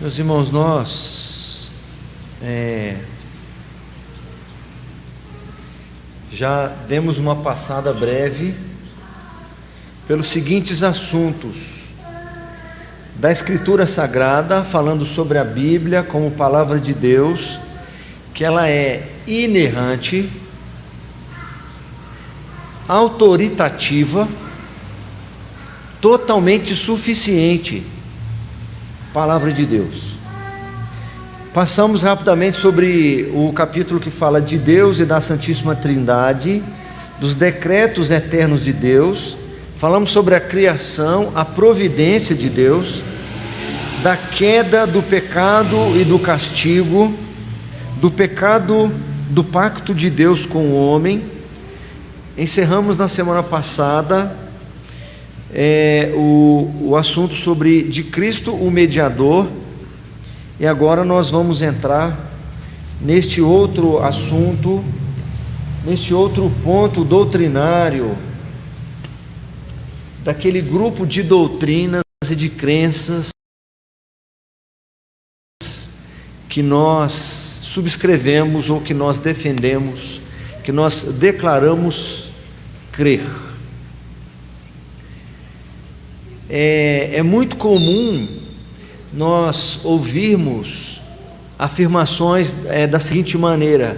Meus irmãos, nós já demos uma passada breve pelos seguintes assuntos da Escritura Sagrada, falando sobre a Bíblia como palavra de Deus, que ela é inerrante, autoritativa, totalmente suficiente. Palavra de Deus. Passamos rapidamente sobre o capítulo que fala de Deus e da Santíssima Trindade, dos decretos eternos de Deus. Falamos sobre a criação, a providência de Deus, da queda, do pecado e do castigo, do pecado, do pacto de Deus com o homem. Encerramos na semana passada o assunto sobre de Cristo o mediador, e agora nós vamos entrar neste outro assunto, neste outro ponto doutrinário, daquele grupo de doutrinas e de crenças que nós subscrevemos ou que nós defendemos, que nós declaramos crer. É muito comum nós ouvirmos afirmações da seguinte maneira: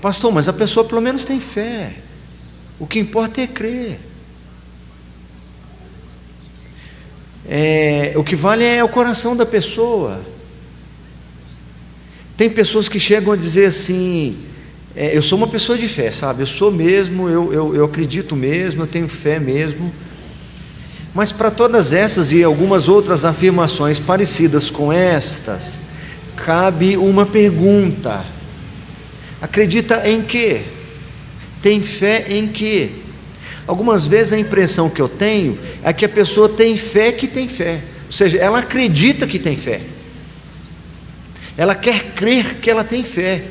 pastor, mas a pessoa pelo menos tem fé, o que importa é crer, o que vale é o coração da pessoa. Tem pessoas que chegam a dizer assim: eu sou uma pessoa de fé, sabe? Eu sou mesmo, eu acredito mesmo, eu tenho fé mesmo. Mas para todas essas e algumas outras afirmações parecidas com estas, cabe uma pergunta: acredita em quê? Tem fé em quê? Algumas vezes a impressão que eu tenho é que a pessoa tem fé que tem fé, ou seja, ela acredita que tem fé, ela quer crer que ela tem fé.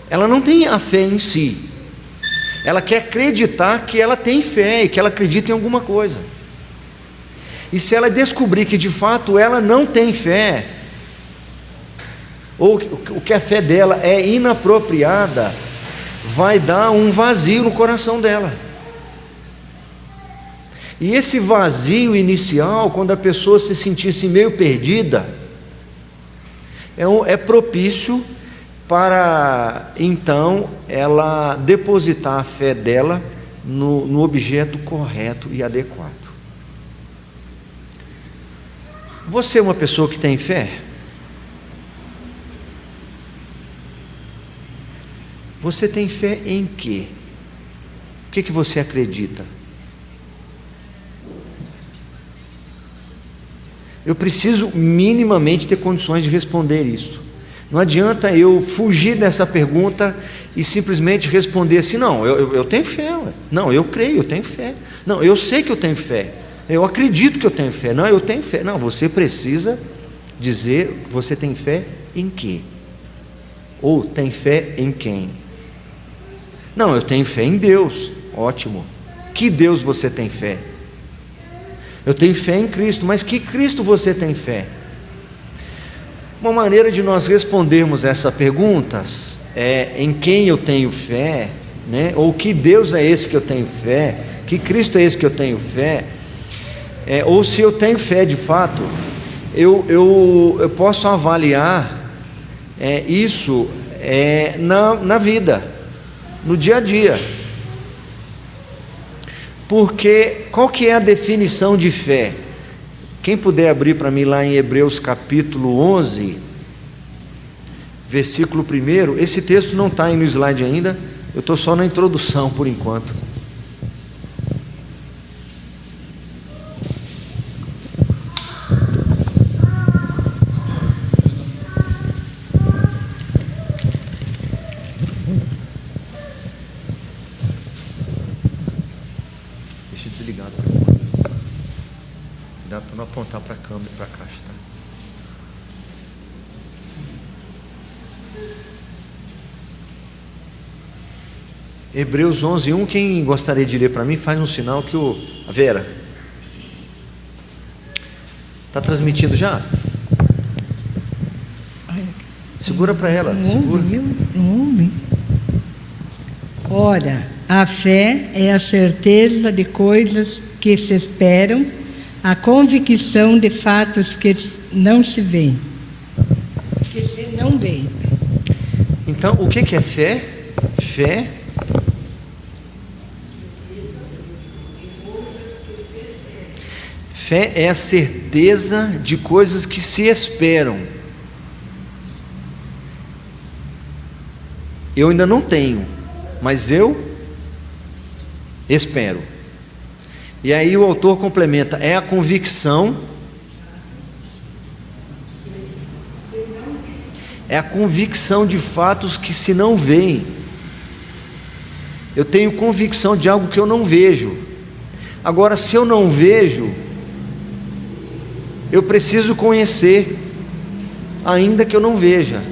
Ela não tem a fé em si, ela quer acreditar que ela tem fé e que ela acredita em alguma coisa. E se ela descobrir que de fato ela não tem fé, ou que a fé dela é inapropriada, vai dar um vazio no coração dela. E esse vazio inicial, quando a pessoa se sentisse meio perdida, é propício para então ela depositar a fé dela no objeto correto e adequado. Você é uma pessoa que tem fé? Você tem fé em quê? O que você acredita? Eu preciso minimamente ter condições de responder isso. Não adianta eu fugir dessa pergunta e simplesmente responder assim: não, eu tenho fé, não, eu creio, eu tenho fé, não, eu sei que eu tenho fé, eu acredito que eu tenho fé, não, eu tenho fé. Não, você precisa dizer: você tem fé em quê? Ou tem fé em quem? Não, eu tenho fé em Deus. Ótimo. Que Deus você tem fé? Eu tenho fé em Cristo. Mas que Cristo você tem fé? Uma maneira de nós respondermos essas perguntas é: em quem eu tenho fé, né? Ou que Deus é esse que eu tenho fé, que Cristo é esse que eu tenho fé, ou se eu tenho fé de fato, eu posso avaliar isso na vida, no dia a dia. Porque qual que é a definição de fé? Quem puder abrir para mim lá em Hebreus capítulo 11, versículo 1, esse texto não está aí no slide ainda, eu estou só na introdução por enquanto. Deixa desligado por enquanto. Dá para não apontar para a câmera e para a caixa, tá? Hebreus 11, 1, quem gostaria de ler para mim, faz um sinal que a Vera. Está transmitindo já? Segura para ela. Segura. Não ouvi. Ora, a fé é a certeza de coisas que se esperam, a convicção de fatos que não se veem. Que se não veem. Então, o que é fé? Fé é a certeza de coisas que se esperam. Eu ainda não tenho, mas eu espero. E aí o autor complementa: é a convicção, é a convicção de fatos que se não veem. Eu tenho convicção de algo que eu não vejo. Agora, se eu não vejo, eu preciso conhecer, ainda que eu não veja.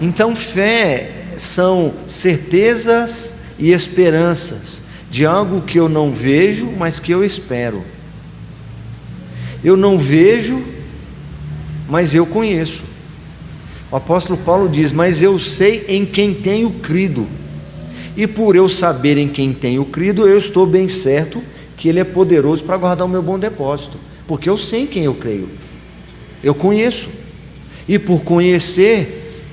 Então, fé são certezas e esperanças de algo que eu não vejo, mas que eu espero. Eu não vejo, mas eu conheço. O apóstolo Paulo diz: mas eu sei em quem tenho crido, e por eu saber em quem tenho crido, eu estou bem certo que Ele é poderoso para guardar o meu bom depósito, porque eu sei em quem eu creio, eu conheço, e por conhecer,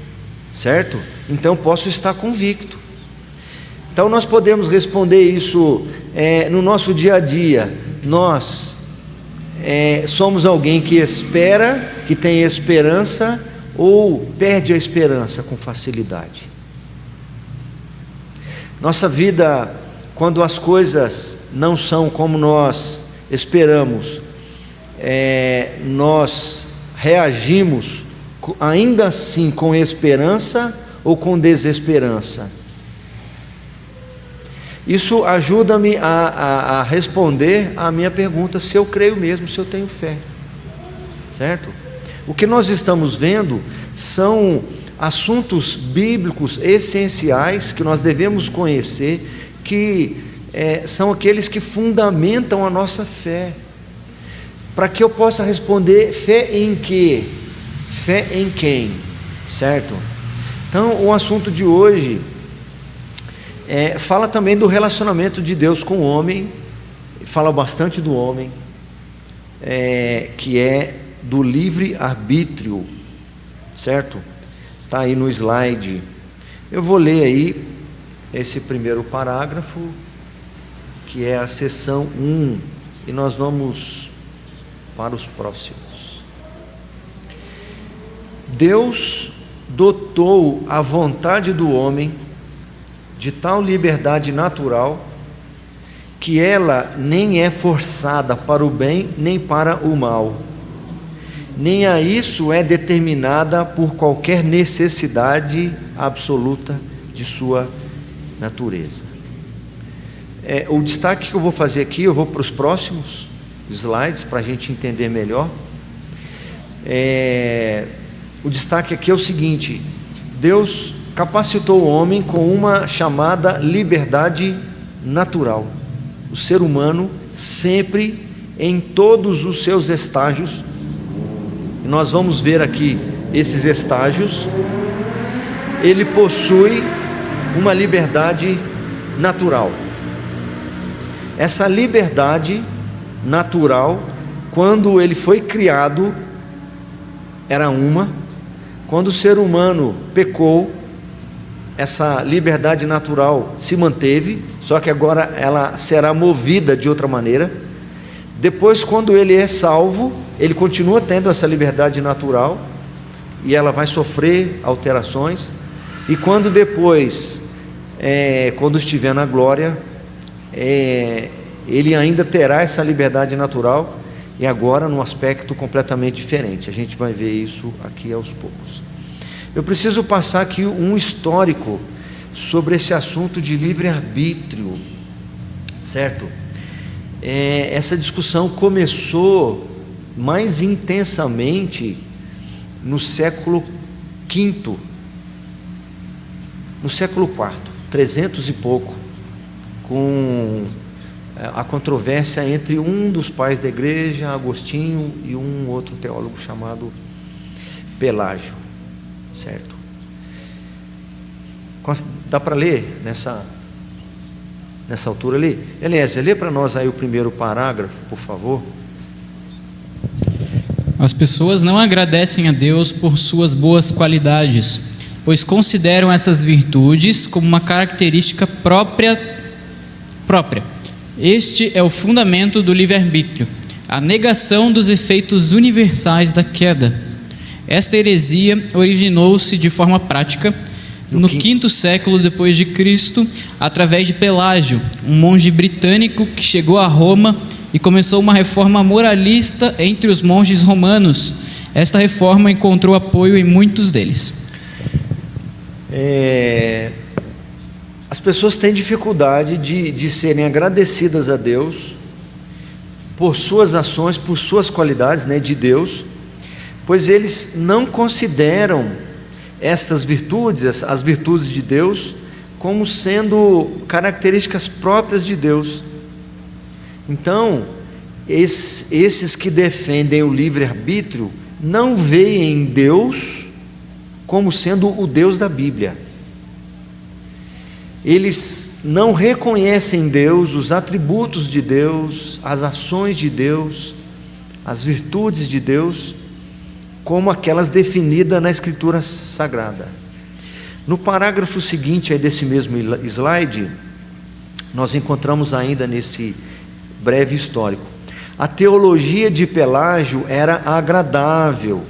certo? Então posso estar convicto. Então nós podemos responder isso no nosso dia a dia. Nós somos alguém que espera, que tem esperança, ou perde a esperança com facilidade. Nossa vida, quando as coisas não são como nós esperamos, nós reagimos ainda assim com esperança ou com desesperança? Isso ajuda-me a responder a minha pergunta, se eu creio mesmo, se eu tenho fé, certo? O que nós estamos vendo são assuntos bíblicos essenciais que nós devemos conhecer, que são aqueles que fundamentam a nossa fé. Para que eu possa responder: fé em quê? Fé em quem? Certo? Então, o assunto de hoje fala também do relacionamento de Deus com o homem, fala bastante do homem, que é do livre-arbítrio, certo? Está aí no slide. Eu vou ler aí esse primeiro parágrafo, que é a seção 1, e nós vamos para os próximos. Deus dotou a vontade do homem de tal liberdade natural, que ela nem é forçada para o bem nem para o mal, nem a isso é determinada por qualquer necessidade absoluta de sua natureza. O destaque que eu vou fazer aqui, eu vou para os próximos slides para a gente entender melhor. O destaque aqui é o seguinte: Deus capacitou o homem com uma chamada liberdade natural. O ser humano, sempre, em todos os seus estágios, e nós vamos ver aqui esses estágios, ele possui uma liberdade natural. Essa liberdade natural, quando ele foi criado, era uma. Quando o ser humano pecou, essa liberdade natural se manteve, só que agora ela será movida de outra maneira. Depois, quando ele é salvo, ele continua tendo essa liberdade natural, e ela vai sofrer alterações. E quando depois, quando estiver na glória, ele ainda terá essa liberdade natural, e agora num aspecto completamente diferente. A gente vai ver isso aqui aos poucos. Eu preciso passar aqui um histórico sobre esse assunto de livre-arbítrio, certo? Essa discussão começou mais intensamente no século V, no século IV, 300 e pouco, com a controvérsia entre um dos pais da igreja, Agostinho, e um outro teólogo chamado Pelágio, certo? Dá para ler nessa altura ali? Eliezer, lê para nós aí o primeiro parágrafo, por favor. As pessoas não agradecem a Deus por suas boas qualidades, pois consideram essas virtudes como uma característica própria. Este é o fundamento do livre-arbítrio, a negação dos efeitos universais da queda. Esta heresia originou-se de forma prática no quinto século depois de Cristo, através de Pelágio, um monge britânico que chegou a Roma e começou uma reforma moralista entre os monges romanos. Esta reforma encontrou apoio em muitos deles. As pessoas têm dificuldade de serem agradecidas a Deus por suas ações, por suas qualidades, né, de Deus, pois eles não consideram estas virtudes, as virtudes de Deus, como sendo características próprias de Deus. Então, esses que defendem o livre-arbítrio não veem Deus como sendo o Deus da Bíblia. Eles não reconhecem em Deus os atributos de Deus, as ações de Deus, as virtudes de Deus, como aquelas definidas na Escritura Sagrada. No parágrafo seguinte aí desse mesmo slide, nós encontramos ainda nesse breve histórico: a teologia de Pelágio era agradável,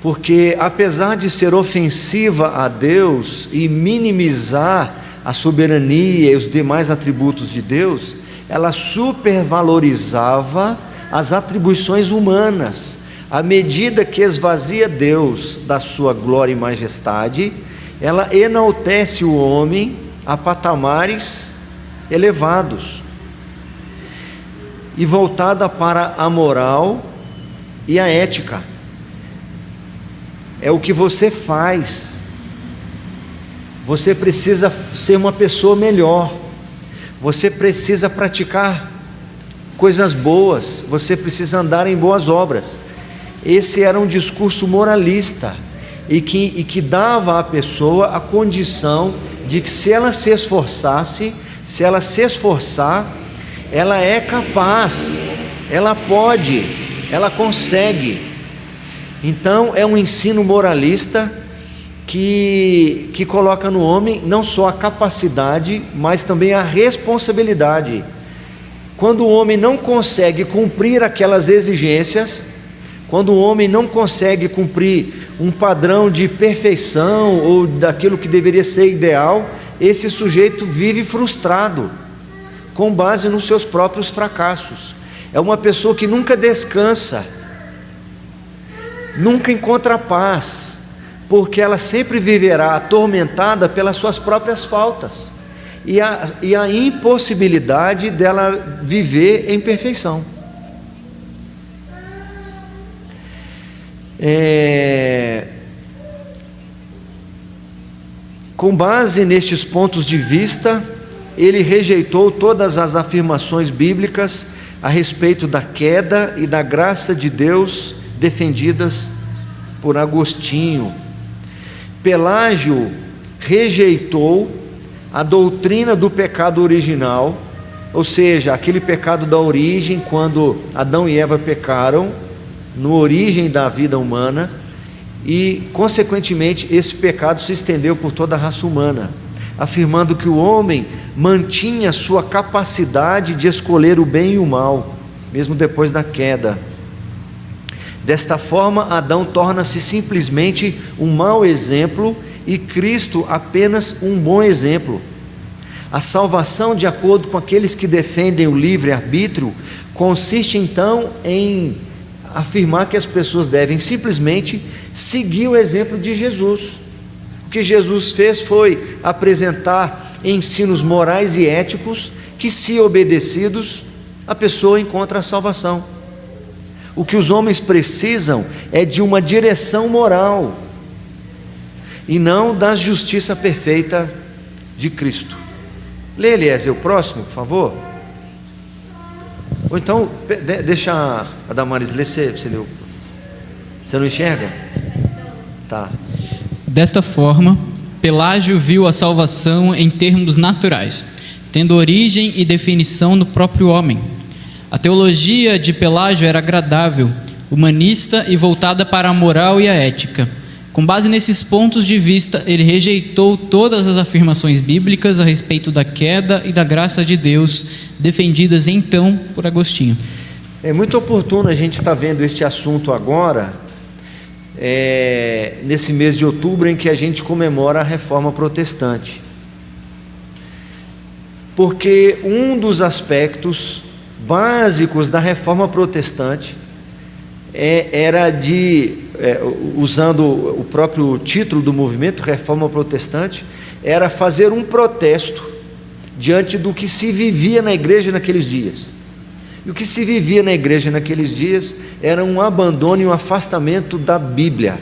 porque apesar de ser ofensiva a Deus e minimizar a soberania e os demais atributos de Deus, ela supervalorizava as atribuições humanas. À medida que esvazia Deus da sua glória e majestade, ela enaltece o homem a patamares elevados e voltada para a moral e a ética. É o que você faz. Você precisa ser uma pessoa melhor. Você precisa praticar coisas boas. Você precisa andar em boas obras. Esse era um discurso moralista e que dava à pessoa a condição de que, se ela se esforçasse, se ela se esforçar, ela é capaz, ela pode, ela consegue. Então é um ensino moralista que coloca no homem não só a capacidade, mas também a responsabilidade. Quando o homem não consegue cumprir aquelas exigências, quando o homem não consegue cumprir um padrão de perfeição ou daquilo que deveria ser ideal, esse sujeito vive frustrado, com base nos seus próprios fracassos. É uma pessoa que nunca descansa, nunca encontra paz, porque ela sempre viverá atormentada pelas suas próprias faltas e a impossibilidade dela viver em perfeição. Com base nestes pontos de vista, ele rejeitou todas as afirmações bíblicas a respeito da queda e da graça de Deus defendidas por Agostinho. Pelágio rejeitou a doutrina do pecado original, ou seja, aquele pecado da origem, quando Adão e Eva pecaram, na origem da vida humana, e consequentemente esse pecado se estendeu por toda a raça humana, afirmando que o homem mantinha sua capacidade de escolher o bem e o mal, mesmo depois da queda. Desta forma, Adão torna-se simplesmente um mau exemplo e Cristo apenas um bom exemplo. A salvação, de acordo com aqueles que defendem o livre-arbítrio, consiste então em afirmar que as pessoas devem simplesmente seguir o exemplo de Jesus. O que Jesus fez foi apresentar ensinos morais e éticos que, se obedecidos, a pessoa encontra a salvação. O que os homens precisam é de uma direção moral e não da justiça perfeita de Cristo. Lê, Eliezer, o próximo, por favor. Ou então, deixa a Damaris ler, você leu. Você não enxerga? Tá. Desta forma, Pelágio viu a salvação em termos naturais, tendo origem e definição no próprio homem. A teologia de Pelágio era agradável, humanista e voltada para a moral e a ética. Com base nesses pontos de vista, ele rejeitou todas as afirmações bíblicas a respeito da queda e da graça de Deus, defendidas então por Agostinho. É muito oportuno a gente estar vendo este assunto agora, nesse mês de outubro em que a gente comemora a Reforma Protestante. Porque um dos aspectos básicos da Reforma Protestante era usando o próprio título do movimento, Reforma Protestante, era fazer um protesto diante do que se vivia na igreja naqueles dias. E o que se vivia na igreja naqueles dias era um abandono e um afastamento da Bíblia.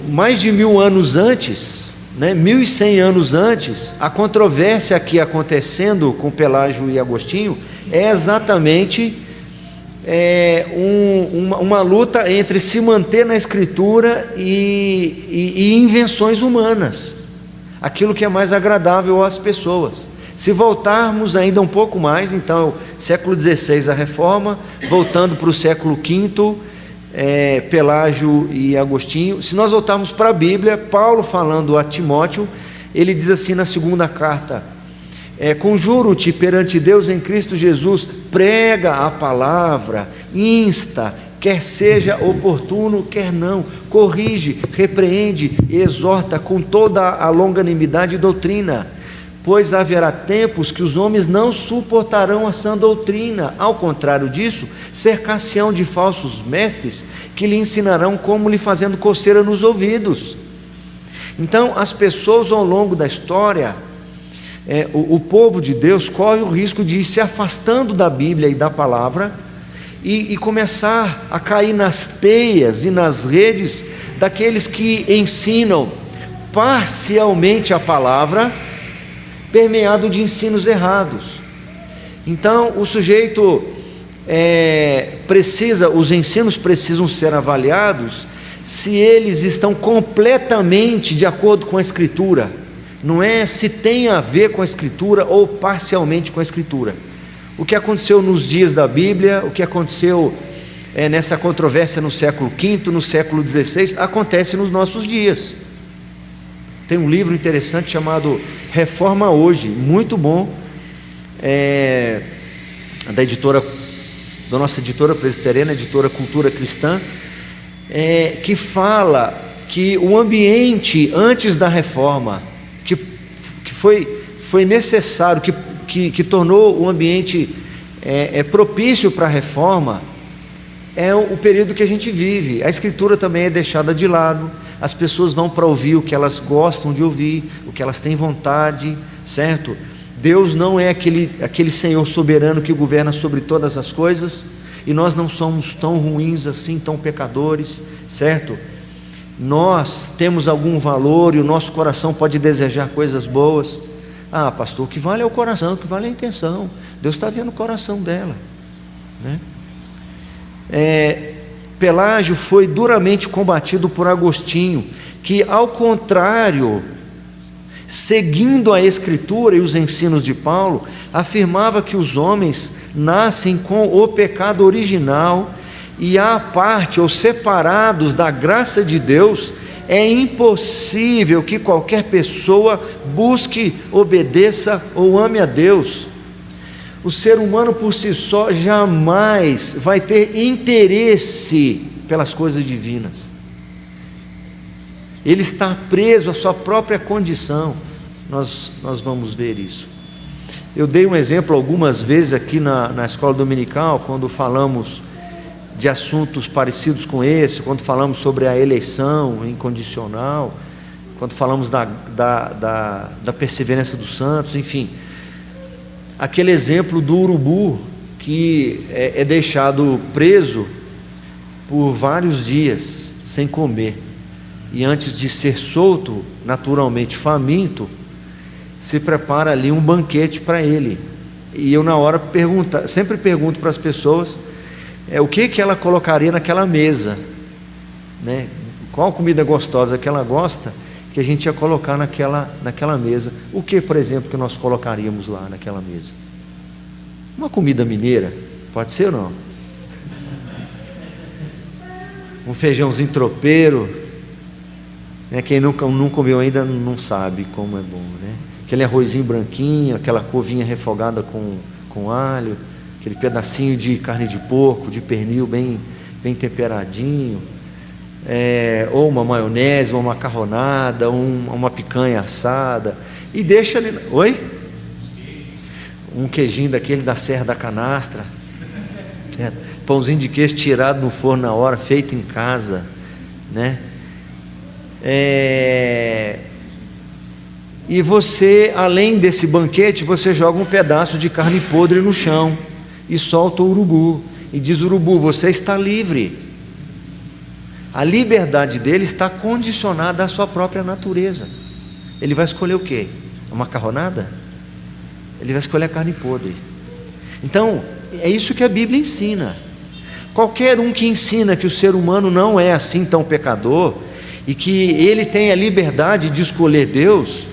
Mais de 1000 anos antes, 1100 anos antes, a controvérsia aqui acontecendo com Pelágio e Agostinho é exatamente uma luta entre se manter na Escritura e invenções humanas, aquilo que é mais agradável às pessoas. Se voltarmos ainda um pouco mais, então, século XVI a Reforma, voltando para o século V, Pelágio e Agostinho. Se nós voltarmos para a Bíblia, Paulo falando a Timóteo, ele diz assim na segunda carta: conjuro-te perante Deus em Cristo Jesus, prega a palavra, insta, quer seja oportuno, quer não, corrige, repreende e exorta com toda a longanimidade e doutrina, pois haverá tempos que os homens não suportarão a sã doutrina, ao contrário disso, cercar-se-ão de falsos mestres, que lhe ensinarão como lhe fazendo coceira nos ouvidos. Então, as pessoas ao longo da história, o povo de Deus corre o risco de ir se afastando da Bíblia e da palavra, e começar a cair nas teias e nas redes daqueles que ensinam parcialmente a palavra, permeado de ensinos errados. Então o sujeito os ensinos precisam ser avaliados se eles estão completamente de acordo com a Escritura, não é se tem a ver com a Escritura ou parcialmente com a Escritura. O que aconteceu nos dias da Bíblia, o que aconteceu nessa controvérsia no século V, no século XVI, acontece nos nossos dias. Tem um livro interessante chamado Reforma Hoje, muito bom, da nossa editora presbiteriana, editora Cultura Cristã, que fala que o ambiente antes da reforma, que foi necessário, que tornou o ambiente propício para a reforma, é o período que a gente vive. A Escritura também é deixada de lado, as pessoas vão para ouvir o que elas gostam de ouvir, o que elas têm vontade, certo? Deus não é aquele Senhor soberano que governa sobre todas as coisas, e nós não somos tão ruins assim, tão pecadores, certo? Nós temos algum valor e o nosso coração pode desejar coisas boas. Ah, pastor, o que vale é o coração, o que vale é a intenção. Deus está vendo o coração dela, né? Pelágio foi duramente combatido por Agostinho, que, ao contrário, seguindo a Escritura e os ensinos de Paulo, afirmava que os homens nascem com o pecado original e, à parte ou separados da graça de Deus, é impossível que qualquer pessoa busque, obedeça ou ame a Deus. O ser humano por si só jamais vai ter interesse pelas coisas divinas. Ele está preso à sua própria condição. Nós vamos ver isso. Eu dei um exemplo algumas vezes aqui na escola dominical, quando falamos de assuntos parecidos com esse, quando falamos sobre a eleição incondicional, quando falamos da perseverança dos santos, enfim. Aquele exemplo do urubu que é deixado preso por vários dias sem comer. e antes de ser solto, naturalmente faminto, se prepara ali um banquete para ele. E eu na hora sempre pergunto para as pessoas o que ela colocaria naquela mesa, né? Qual comida gostosa que ela gosta, que a gente ia colocar naquela mesa. O que, por exemplo, que nós colocaríamos lá naquela mesa? Uma comida mineira, pode ser ou não? Um feijãozinho tropeiro, né? Quem não comeu ainda não sabe como é bom, né? Aquele arrozinho branquinho, aquela couvinha refogada com alho, aquele pedacinho de carne de porco, de pernil bem temperadinho, ou uma maionese, uma macarronada, uma picanha assada, e deixa ali. Oi? Um queijinho daquele da Serra da Canastra, pãozinho de queijo tirado no forno na hora, feito em casa, né? E você, além desse banquete, você joga um pedaço de carne podre no chão e solta o urubu, e diz: urubu, você está livre. A liberdade dele está condicionada à sua própria natureza. Ele vai escolher o quê? A macarronada? Ele vai escolher a carne podre. Então, é isso que a Bíblia ensina. Qualquer um que ensina que o ser humano não é assim tão pecador, e que ele tem a liberdade de escolher Deus,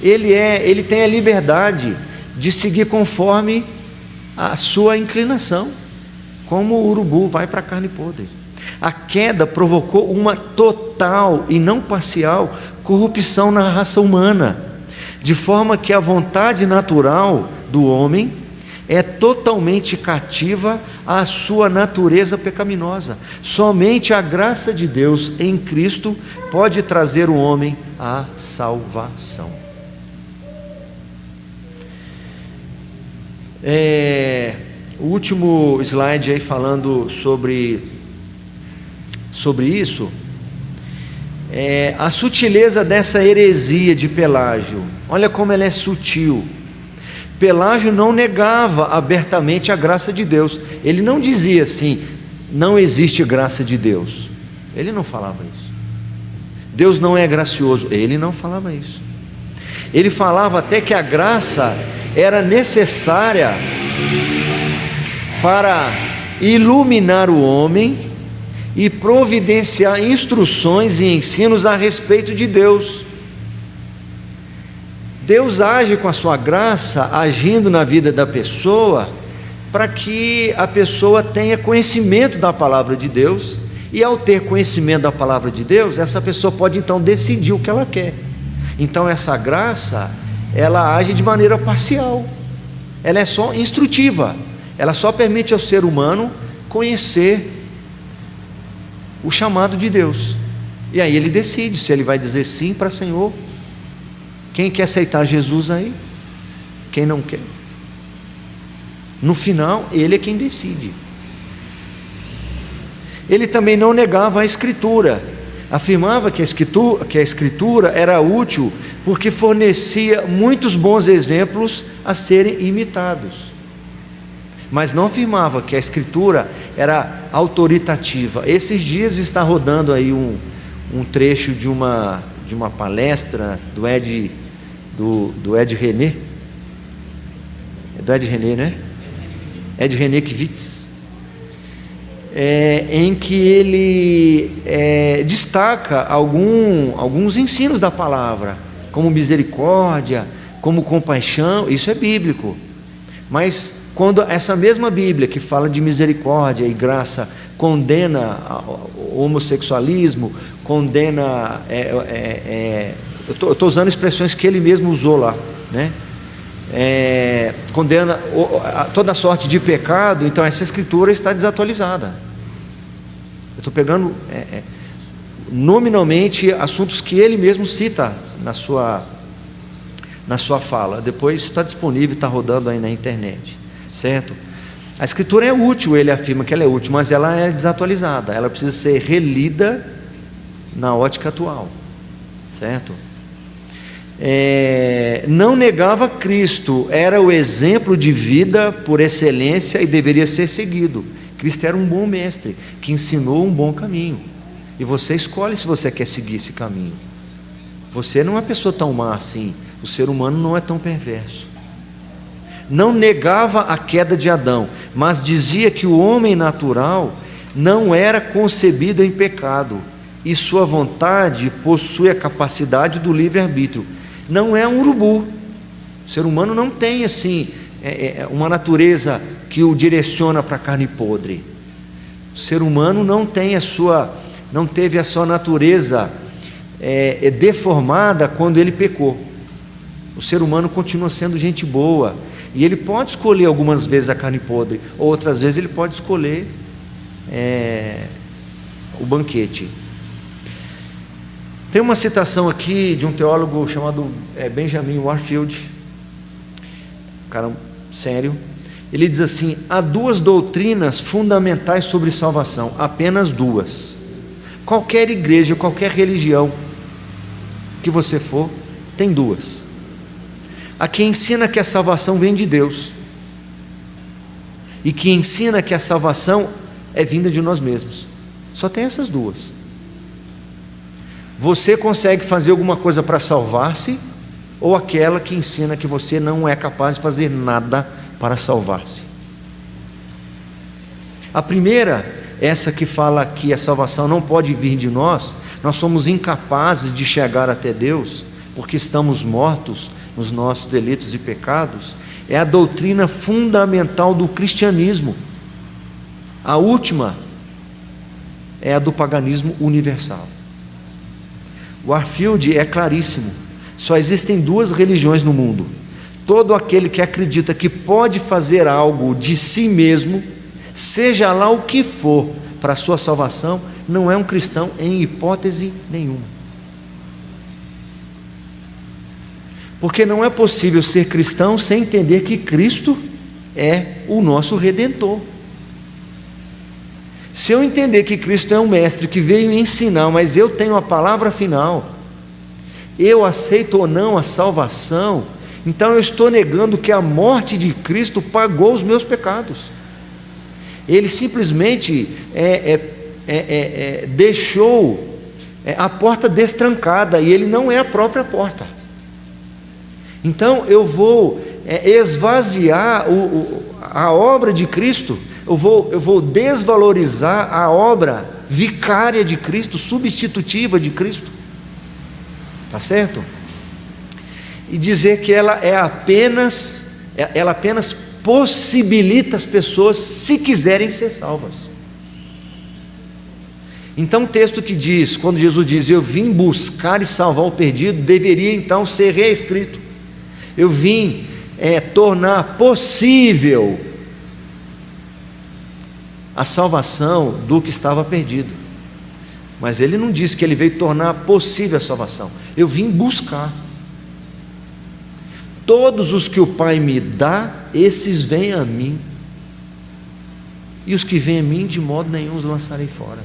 ele tem a liberdade de seguir conforme a sua inclinação, como o urubu vai para a carne podre. A queda provocou uma total e não parcial corrupção na raça humana, de forma que a vontade natural do homem é totalmente cativa à sua natureza pecaminosa. Somente a graça de Deus em Cristo pode trazer o homem à salvação. O último slide aí falando sobre isso, a sutileza dessa heresia de Pelágio. Olha como ela é sutil. Pelágio não negava abertamente a graça de Deus. Ele não dizia assim: não existe graça de Deus. Ele não falava isso. Deus não é gracioso. Ele não falava isso. Ele falava até que a graça era necessária para iluminar o homem e providenciar instruções e ensinos a respeito de Deus. Deus age com a sua graça, agindo na vida da pessoa, para que a pessoa tenha conhecimento da palavra de Deus, e ao ter conhecimento da palavra de Deus, essa pessoa pode então decidir o que ela quer. Então essa graça, ela age de maneira parcial, ela é só instrutiva, ela só permite ao ser humano conhecer o chamado de Deus, e aí ele decide se ele vai dizer sim para Senhor. Quem quer aceitar Jesus aí? Quem não quer? No final, ele é quem decide. Ele também não negava a Escritura, afirmava que a Escritura era útil porque fornecia muitos bons exemplos a serem imitados, mas não afirmava que a Escritura era autoritativa. Esses dias está rodando aí um trecho de uma palestra do Ed René, é do Ed René, né? Ed René Kivitz, em que ele destaca alguns ensinos da palavra, como misericórdia, como compaixão. Isso é bíblico. Mas quando essa mesma Bíblia que fala de misericórdia e graça condena o homossexualismo, condena, eu estou usando expressões que ele mesmo usou lá, né? Condena toda sorte de pecado, então essa Escritura está desatualizada. Eu estou pegando nominalmente assuntos que ele mesmo cita na sua fala. Depois está disponível, está rodando aí na internet, certo? A Escritura é útil, ele afirma que ela é útil, mas ela é desatualizada, ela precisa ser relida na ótica atual, certo? Não negava Cristo, era o exemplo de vida por excelência e deveria ser seguido. Cristo era um bom mestre, que ensinou um bom caminho, E você escolhe se você quer seguir esse caminho. Você não é uma pessoa tão má assim. O ser humano não é tão perverso. Não negava a queda de Adão, mas dizia que o homem natural não era concebido em pecado, e sua vontade possui a capacidade do livre-arbítrio. Não é um urubu. O ser humano não tem assim uma natureza que o direciona para a carne podre. O ser humano não teve a sua natureza deformada quando ele pecou. O ser humano continua sendo gente boa, e ele pode escolher algumas vezes a carne podre, outras vezes ele pode escolher o banquete. Tem uma citação aqui de um teólogo chamado Benjamin Warfield, um cara sério. Ele diz assim: há duas doutrinas fundamentais sobre salvação, apenas duas. Qualquer igreja, qualquer religião que você for, tem duas. A que ensina que a salvação vem de Deus, e que ensina que a salvação é vinda de nós mesmos. Só tem essas duas. Você consegue fazer alguma coisa para salvar-se, ou aquela que ensina que você não é capaz de fazer nada para salvar-se. A primeira, essa que fala que a salvação não pode vir de nós somos incapazes de chegar até Deus, porque estamos mortos nos nossos delitos e pecados, é a doutrina fundamental do cristianismo. A última é a do paganismo universal. Warfield é claríssimo: só existem duas religiões no mundo. Todo aquele que acredita que pode fazer algo de si mesmo, seja lá o que for, para a sua salvação, não é um cristão em hipótese nenhuma. Porque não é possível ser cristão sem entender que Cristo é o nosso Redentor. Se eu entender que Cristo é um mestre que veio ensinar, mas eu tenho a palavra final, eu aceito ou não a salvação, então eu estou negando que a morte de Cristo pagou os meus pecados. Ele simplesmente deixou a porta destrancada, e ele não é a própria porta. Então eu vou esvaziar a obra de Cristo, eu vou desvalorizar a obra vicária de Cristo, substitutiva de Cristo, tá certo? E dizer que ela apenas possibilita as pessoas, se quiserem, ser salvas. Então o texto que diz, quando Jesus diz: eu vim buscar e salvar o perdido, deveria então ser reescrito: eu vim tornar possível a salvação do que estava perdido. Mas ele não disse que ele veio tornar possível a salvação. Eu vim buscar. Todos os que o Pai me dá, esses vêm a mim, e os que vêm a mim, de modo nenhum os lançarei fora.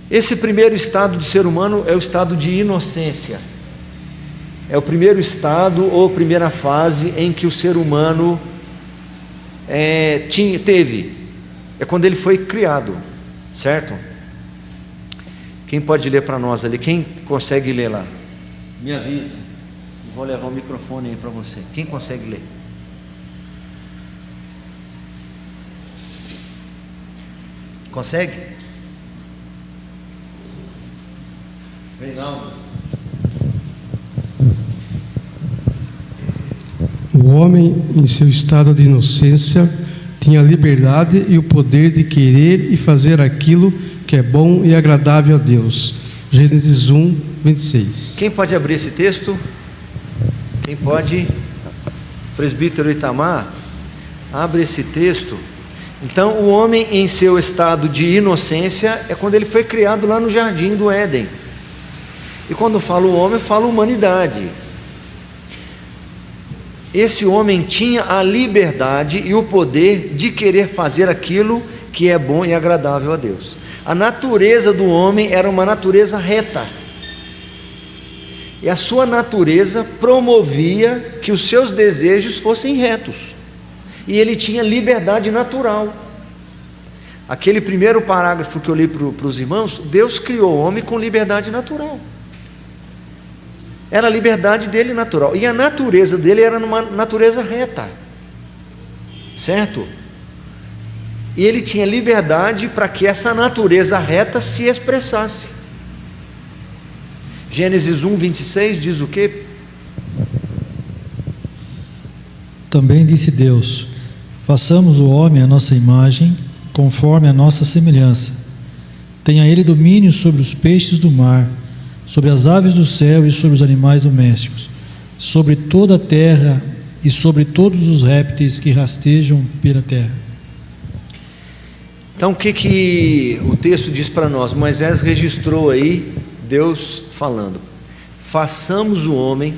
Esse primeiro estado do ser humano é o estado de inocência. É o primeiro estado, ou primeira fase, em que o ser humano teve. É quando ele foi criado, certo? Quem pode ler para nós ali? Quem consegue ler lá? Me avisa. Vou levar o microfone aí para você. Quem consegue ler? Consegue? Reinaldo. O homem, em seu estado de inocência, tinha a liberdade e o poder de querer e fazer aquilo que é bom e agradável a Deus. Gênesis 1, 26. Quem pode abrir esse texto? Quem pode? Presbítero Itamar, abre esse texto. Então, o homem em seu estado de inocência é quando ele foi criado lá no jardim do Éden. E quando falo homem, eu falo humanidade. Esse homem tinha a liberdade e o poder de querer fazer aquilo que é bom e agradável a Deus. A natureza do homem era uma natureza reta, e a sua natureza promovia que os seus desejos fossem retos. e ele tinha liberdade natural. Aquele primeiro parágrafo que eu li para os irmãos, Deus criou o homem com liberdade natural. Era a liberdade dele natural, e a natureza dele era uma natureza reta, certo? E ele tinha liberdade para que essa natureza reta se expressasse. Gênesis 1:26 diz o quê? Também disse Deus: façamos o homem à nossa imagem, conforme a nossa semelhança. Tenha ele domínio sobre os peixes do mar, sobre as aves do céu e sobre os animais domésticos, sobre toda a terra e sobre todos os répteis que rastejam pela terra. Então o que o texto diz para nós? Moisés registrou aí Deus falando: façamos o homem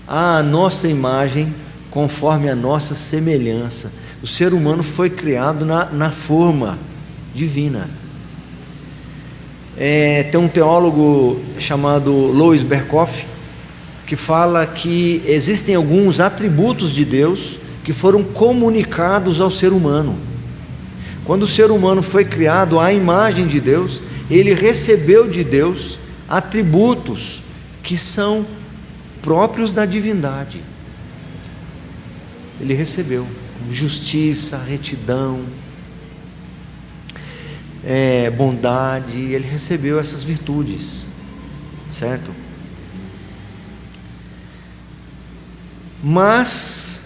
à nossa imagem, conforme a nossa semelhança. O ser humano foi criado na forma divina. Tem um teólogo chamado Louis Berkhoff que fala que existem alguns atributos de Deus que foram comunicados ao ser humano. Quando o ser humano foi criado à imagem de Deus, ele recebeu de Deus atributos que são próprios da divindade. Ele recebeu justiça, retidão, bondade. Ele recebeu essas virtudes, certo? Mas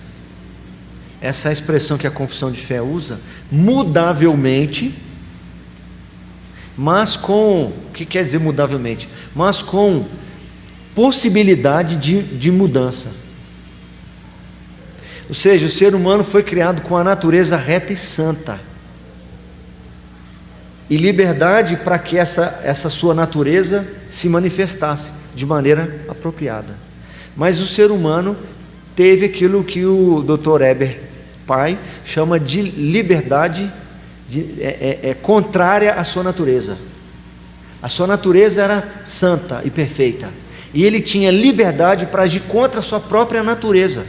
essa expressão que a confissão de fé usa, mudavelmente, mas com, o que quer dizer mudavelmente? Mas com possibilidade de mudança. Ou seja, o ser humano foi criado com a natureza reta e santa, e liberdade para que essa sua natureza se manifestasse de maneira apropriada. Mas o ser humano teve aquilo que o Dr. Eber Pai chama de liberdade contrária à sua natureza. A sua natureza era santa e perfeita, e ele tinha liberdade para agir contra a sua própria natureza.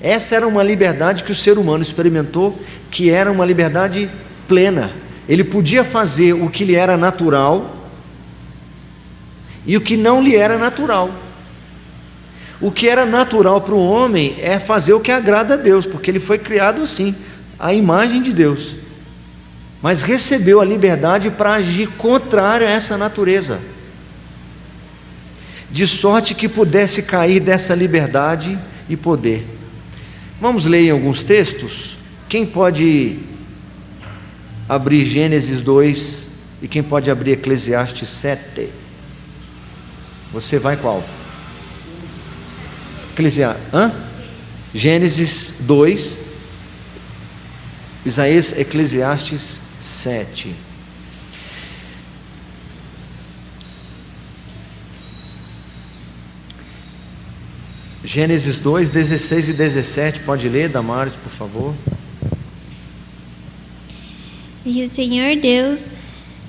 Essa era uma liberdade que o ser humano experimentou, que era uma liberdade plena. Ele podia fazer o que lhe era natural e o que não lhe era natural. O que era natural para o homem é fazer o que agrada a Deus, porque ele foi criado assim, à imagem de Deus. Mas recebeu a liberdade para agir contrário a essa natureza, de sorte que pudesse cair dessa liberdade e poder. Vamos ler em alguns textos? Quem pode abrir Gênesis 2 e quem pode abrir Eclesiastes 7? Você vai qual? Gênesis 2, Isaías, Eclesiastes 7. Gênesis 2, 16 e 17, pode ler, Damares, por favor. E o Senhor Deus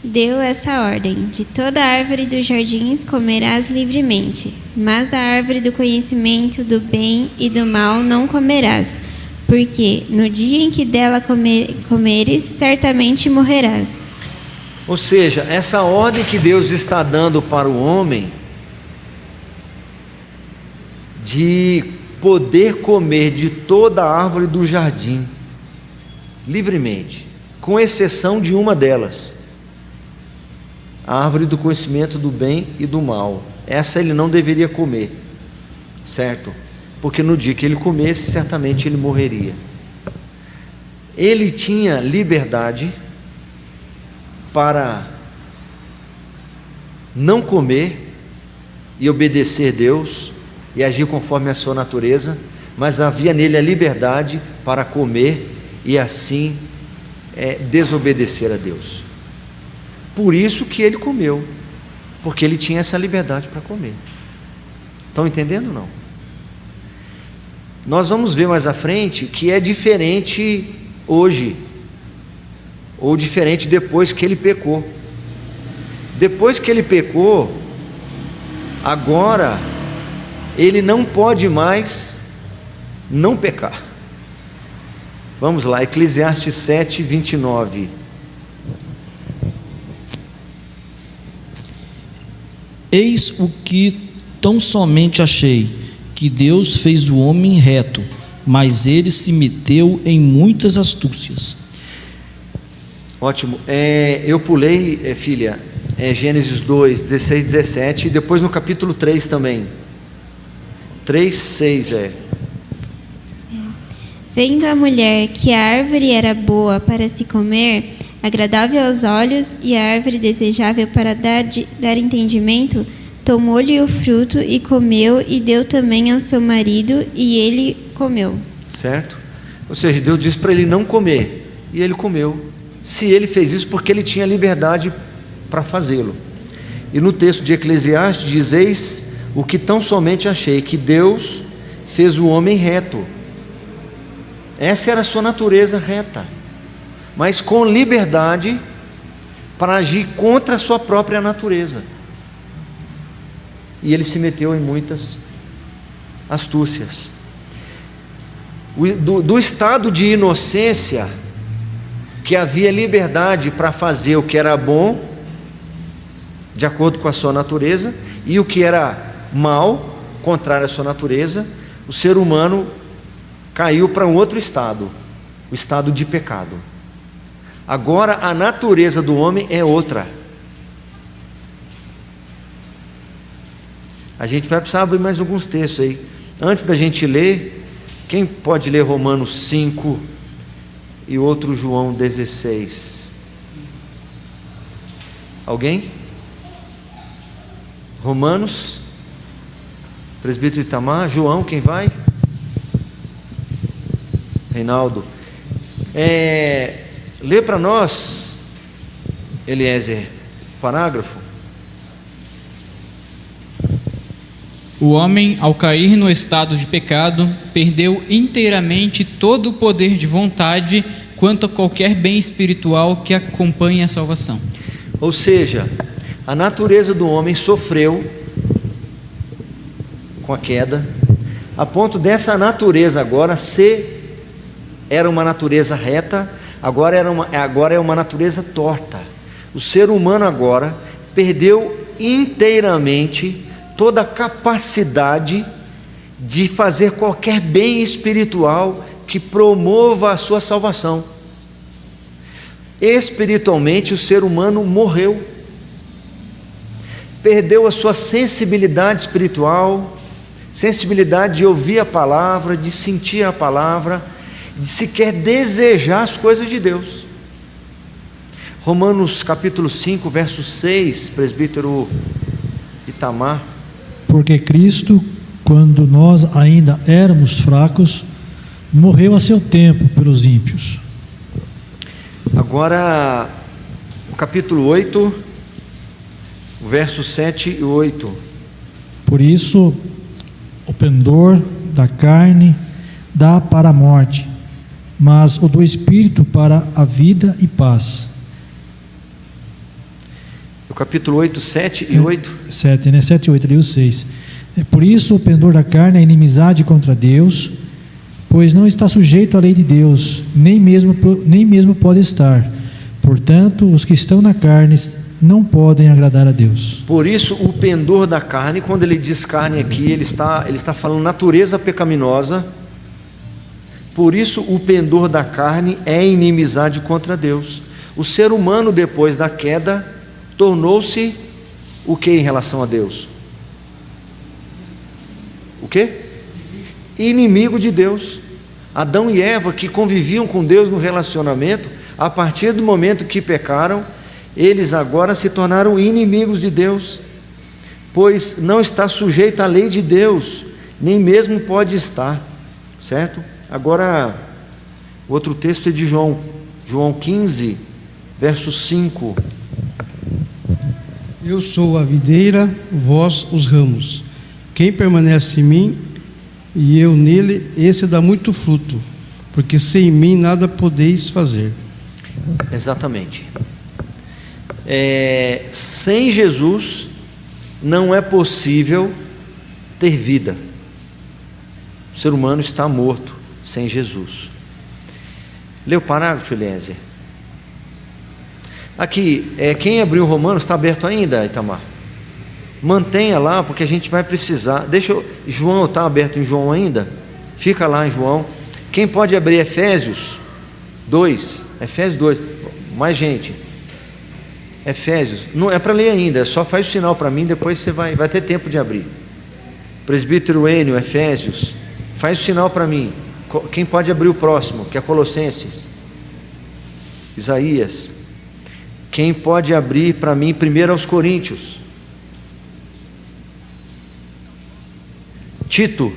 deu esta ordem: de toda árvore dos jardins comerás livremente, mas da árvore do conhecimento do bem e do mal não comerás, porque no dia em que dela comeres, certamente morrerás. Ou seja, essa ordem que Deus está dando para o homem, de poder comer de toda a árvore do jardim, livremente, com exceção de uma delas, a árvore do conhecimento do bem e do mal. Essa ele não deveria comer, certo? Porque no dia que ele comesse, certamente ele morreria. Ele tinha liberdade para não comer e obedecer Deus e agir conforme a sua natureza, mas havia nele a liberdade para comer e assim desobedecer a Deus. Por isso que ele comeu, porque ele tinha essa liberdade para comer. Estão entendendo ou não? Nós vamos ver mais à frente que é diferente hoje, ou diferente depois que ele pecou. Depois que ele pecou, agora ele não pode mais não pecar. Vamos lá, Eclesiastes 7, 29. Eis o que tão somente achei, que Deus fez o homem reto, mas ele se meteu em muitas astúcias. Ótimo. Eu pulei, filha, Gênesis 2, 16, 17, e depois no capítulo 3 também. 3, 6, Vendo a mulher que a árvore era boa para se comer, agradável aos olhos, e a árvore desejável para dar entendimento, tomou-lhe o fruto e comeu, e deu também ao seu marido, e ele comeu. Certo? Ou seja, Deus disse para ele não comer, e ele comeu. Se ele fez isso porque ele tinha liberdade para fazê-lo. E no texto de Eclesiastes diz: eis o que tão somente achei, que Deus fez o homem reto. Essa era a sua natureza reta, mas com liberdade para agir contra a sua própria natureza. E ele se meteu em muitas astúcias. Do estado de inocência, que havia liberdade para fazer o que era bom, de acordo com a sua natureza, e o que era mal, contrário à sua natureza, o ser humano caiu para um outro estado, o estado de pecado. Agora a natureza do homem é outra. A gente vai precisar abrir mais alguns textos aí. Antes da gente ler, quem pode ler Romanos 5 e outro João 16? Alguém? Romanos, presbítero Itamar, João, quem vai? Reinaldo. Lê para nós, Eliezer, parágrafo. O homem, ao cair no estado de pecado, perdeu inteiramente todo o poder de vontade quanto a qualquer bem espiritual que acompanhe a salvação. Ou seja, a natureza do homem sofreu com a queda, a ponto dessa natureza agora era uma natureza reta, agora é uma natureza torta. O ser humano agora perdeu inteiramente toda a capacidade de fazer qualquer bem espiritual que promova a sua salvação. Espiritualmente, o ser humano morreu, perdeu a sua sensibilidade espiritual, sensibilidade de ouvir a palavra, de sentir a palavra, de sequer desejar as coisas de Deus. Romanos capítulo 5, verso 6, presbítero Itamar. Porque Cristo, quando nós ainda éramos fracos, morreu a seu tempo pelos ímpios. Agora, o capítulo 8, versos 7 e 8. Por isso, o pendor da carne dá para a morte, mas o do Espírito para a vida e paz. O capítulo 8, 7 e 8. 7, né? 7 e 8, ali o 6. Por isso, o pendor da carne é inimizade contra Deus, pois não está sujeito à lei de Deus, nem mesmo pode estar. Portanto, os que estão na carne não podem agradar a Deus. Por isso, o pendor da carne, quando ele diz carne aqui, ele está falando natureza pecaminosa. Por isso, o pendor da carne é inimizade contra Deus. O ser humano, depois da queda, tornou-se o que em relação a Deus? O que? Inimigo de Deus. Adão e Eva, que conviviam com Deus no relacionamento, a partir do momento que pecaram, eles agora se tornaram inimigos de Deus, pois não está sujeito à lei de Deus, nem mesmo pode estar, certo? Agora, outro texto é de João 15, verso 5. Eu sou a videira, vós os ramos. Quem permanece em mim e eu nele, esse dá muito fruto, porque sem mim nada podeis fazer. Exatamente. Sem Jesus não é possível ter vida. O ser humano está morto sem Jesus. Lê o parágrafo, Eliezer. Aqui, quem abriu Romanos, está aberto ainda, Itamar? Mantenha lá, porque a gente vai precisar. João está aberto em João ainda? Fica lá em João. Quem pode abrir Efésios 2? Efésios 2. Mais gente. Efésios. Não é para ler ainda, só faz o sinal para mim, depois você vai ter tempo de abrir. Presbítero Enio, Efésios. Faz o sinal para mim. Quem pode abrir o próximo, que é Colossenses? Isaías. Quem pode abrir para mim 1 aos Coríntios? Tito,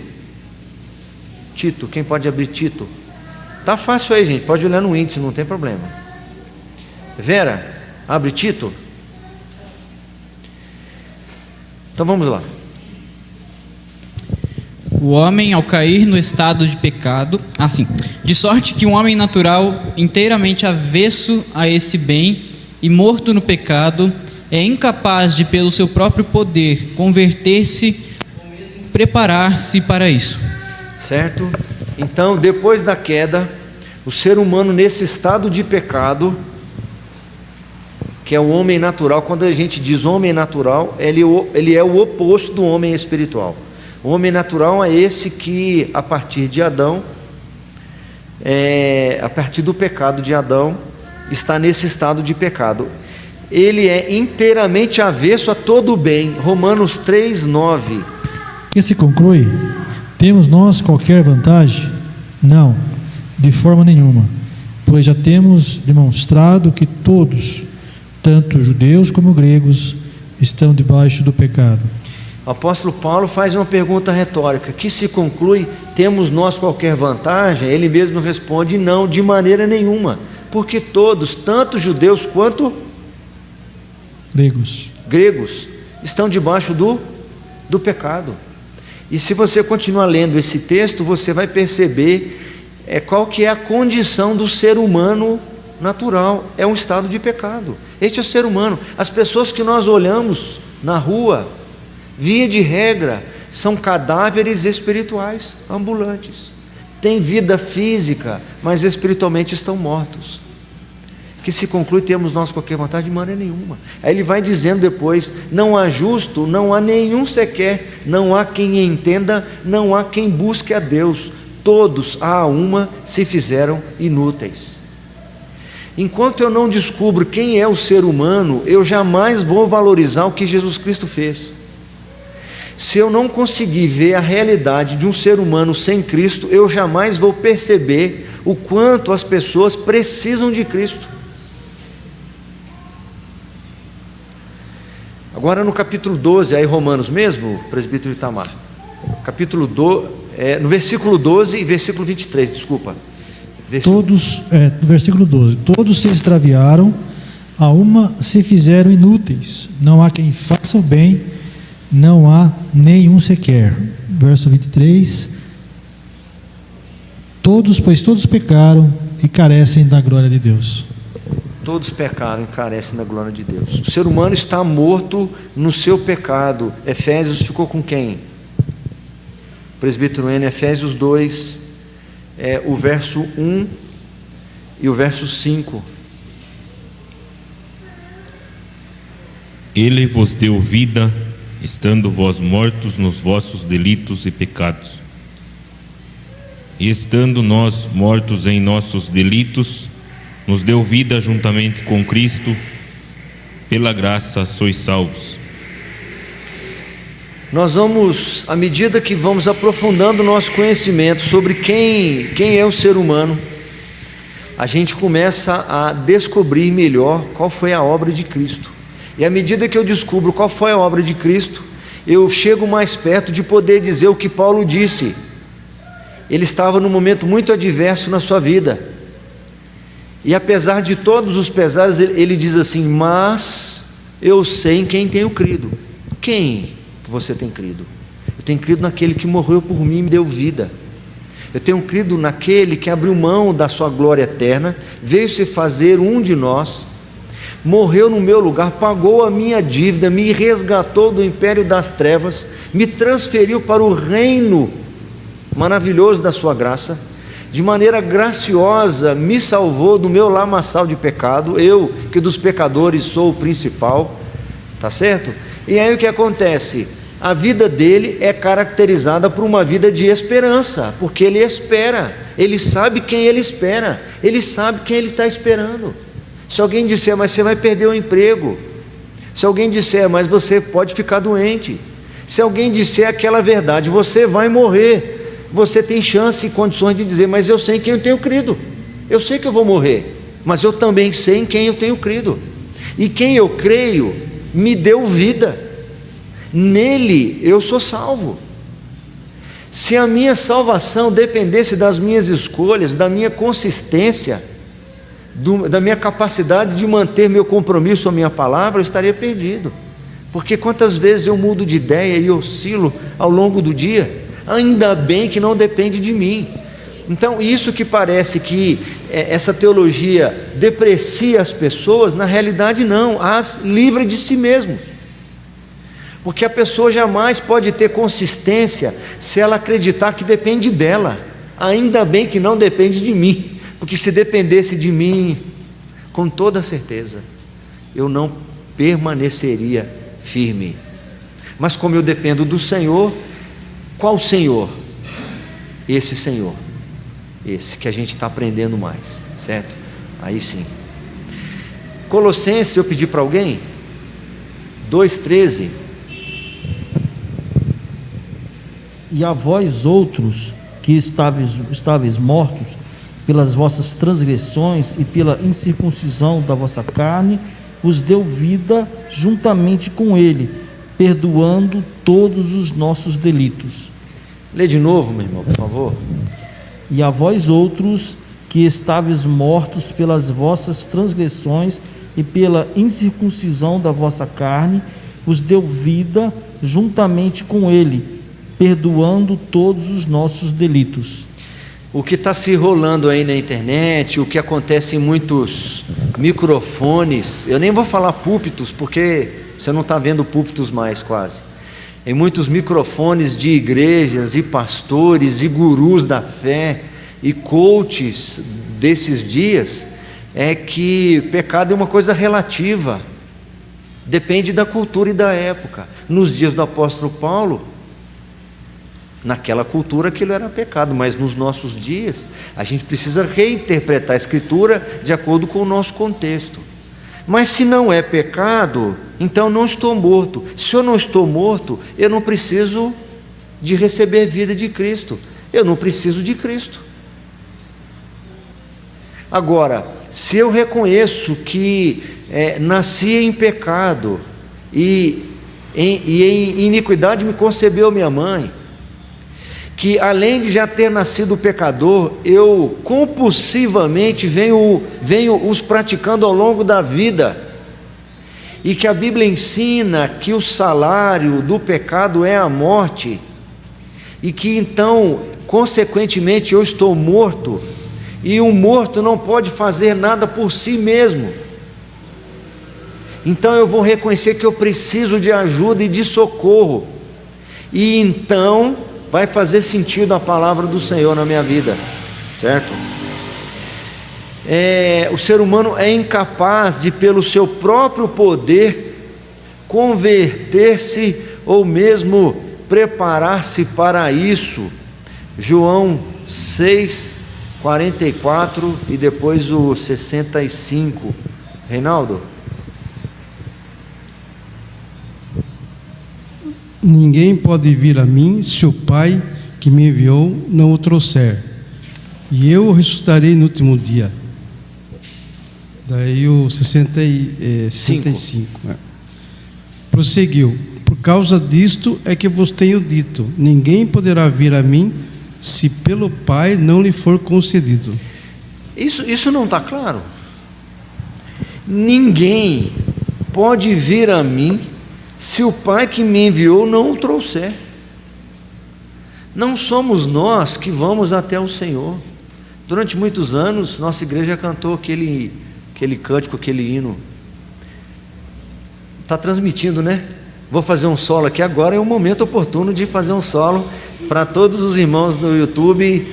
quem pode abrir Tito? Tá fácil aí, gente, pode olhar no índice, não tem problema. Vera, abre Tito. Então vamos lá. O homem, ao cair no estado de pecado, de sorte que um homem natural, inteiramente avesso a esse bem e morto no pecado, é incapaz de, pelo seu próprio poder, converter-se ou mesmo preparar-se para isso. Certo? Então, depois da queda, o ser humano nesse estado de pecado, que é o homem natural, quando a gente diz homem natural, ele é o oposto do homem espiritual. O homem natural é esse que, a partir de Adão, a partir do pecado de Adão, está nesse estado de pecado. Ele é inteiramente avesso a todo o bem. Romanos 3:9. Que se conclui? Temos nós qualquer vantagem? Não, de forma nenhuma, pois já temos demonstrado que todos, tanto judeus como gregos, estão debaixo do pecado. O apóstolo Paulo faz uma pergunta retórica: que se conclui, temos nós qualquer vantagem? Ele mesmo responde: não, de maneira nenhuma, porque todos, tanto judeus quanto gregos, estão debaixo do pecado. E se você continuar lendo esse texto, você vai perceber qual que é a condição do ser humano natural. É um estado de pecado. Este é o ser humano. As pessoas que nós olhamos na rua, via de regra, são cadáveres espirituais, ambulantes. Têm vida física, mas espiritualmente estão mortos. Que se conclui, temos nós qualquer vantagem? De maneira nenhuma. Aí ele vai dizendo depois: não há justo, não há nenhum sequer, não há quem entenda, não há quem busque a Deus. Todos, a uma, se fizeram inúteis. Enquanto eu não descubro quem é o ser humano, eu jamais vou valorizar o que Jesus Cristo fez. Se eu não conseguir ver a realidade de um ser humano sem Cristo, eu jamais vou perceber o quanto as pessoas precisam de Cristo. Agora no capítulo 12, aí Romanos mesmo, presbítero Itamar, capítulo 12, no versículo 12 e versículo 23, desculpa. No versículo 12, todos se extraviaram, a uma se fizeram inúteis, não há quem faça o bem, não há nenhum sequer. Verso 23, pois todos pecaram e carecem da glória de Deus. Todos pecaram e carecem da glória de Deus. O ser humano está morto no seu pecado. Efésios ficou com quem? Presbítero N, Efésios 2, o verso 1 e o verso 5. Ele vos deu vida, estando vós mortos nos vossos delitos e pecados. E estando nós mortos em nossos delitos, nos deu vida juntamente com Cristo, pela graça sois salvos. Nós vamos, à medida que vamos aprofundando o nosso conhecimento sobre quem é o ser humano, a gente começa a descobrir melhor qual foi a obra de Cristo. E à medida que eu descubro qual foi a obra de Cristo, eu chego mais perto de poder dizer o que Paulo disse. Ele estava num momento muito adverso na sua vida. E apesar de todos os pesares, ele diz assim: mas eu sei em quem tenho crido. Quem que você tem crido? Eu tenho crido naquele que morreu por mim e me deu vida. Eu tenho crido naquele que abriu mão da sua glória eterna, veio se fazer um de nós, morreu no meu lugar, pagou a minha dívida, me resgatou do império das trevas, me transferiu para o reino maravilhoso da sua graça, de maneira graciosa, me salvou do meu lamaçal de pecado, eu que dos pecadores sou o principal, tá certo? E aí o que acontece? A vida dele é caracterizada por uma vida de esperança, porque ele espera, ele sabe quem ele espera, ele sabe quem ele está esperando. Se alguém disser, mas você vai perder o emprego, se alguém disser, mas você pode ficar doente, se alguém disser aquela verdade, você vai morrer, você tem chance e condições de dizer, mas eu sei em quem eu tenho crido, eu sei que eu vou morrer, mas eu também sei em quem eu tenho crido, e quem eu creio me deu vida, nele eu sou salvo. Se a minha salvação dependesse das minhas escolhas, da minha consistência, da minha capacidade de manter meu compromisso, a minha palavra, eu estaria perdido, porque quantas vezes eu mudo de ideia e oscilo ao longo do dia. Ainda bem que não depende de mim. Então, isso que parece que essa teologia deprecia as pessoas, na realidade não, as livra de si mesmo. Porque a pessoa jamais pode ter consistência se ela acreditar que depende dela. Ainda bem que não depende de mim, porque se dependesse de mim, com toda certeza, eu não permaneceria firme. Mas como eu dependo do Senhor, qual Senhor? Esse Senhor, esse que a gente está aprendendo mais, certo? Aí sim. Colossenses, eu pedi para alguém, 2,13. E a vós outros que estáveis mortos pelas vossas transgressões e pela incircuncisão da vossa carne, vos deu vida juntamente com ele, perdoando todos os nossos delitos. Lê de novo, meu irmão, por favor. E a vós outros que estáveis mortos pelas vossas transgressões e pela incircuncisão da vossa carne, vos deu vida juntamente com ele, perdoando todos os nossos delitos. O que está se rolando aí na internet, o que acontece em muitos microfones, eu nem vou falar púlpitos, porque você não está vendo púlpitos mais quase. Em muitos microfones de igrejas e pastores e gurus da fé e coaches desses dias, é que pecado é uma coisa relativa, depende da cultura e da época. Nos dias do apóstolo Paulo, naquela cultura aquilo era pecado, mas nos nossos dias a gente precisa reinterpretar a Escritura de acordo com o nosso contexto. Mas se não é pecado, então não estou morto. Se eu não estou morto, eu não preciso de receber vida de Cristo, eu não preciso de Cristo. Agora, se eu reconheço que nasci em pecado e em iniquidade me concebeu minha mãe, que além de já ter nascido pecador, eu compulsivamente venho os praticando ao longo da vida, e que a Bíblia ensina que o salário do pecado é a morte, e que então, consequentemente, eu estou morto, e um morto não pode fazer nada por si mesmo, então eu vou reconhecer que eu preciso de ajuda e de socorro, e então vai fazer sentido a palavra do Senhor na minha vida, certo? O ser humano é incapaz de, pelo seu próprio poder, converter-se ou mesmo preparar-se para isso. João 6, 44 e depois o 65. Reinaldo? Ninguém pode vir a mim se o Pai que me enviou não o trouxer, e eu o ressuscitarei no último dia. Daí o 65. Prosseguiu: por causa disto é que vos tenho dito, ninguém poderá vir a mim se pelo Pai não lhe for concedido. Isso não está claro? Ninguém pode vir a mim se o Pai que me enviou não o trouxer. Não somos nós que vamos até o Senhor. Durante muitos anos, nossa igreja cantou aquele cântico, aquele hino. Está transmitindo, né? Vou fazer um solo aqui agora, é o momento oportuno de fazer um solo para todos os irmãos no YouTube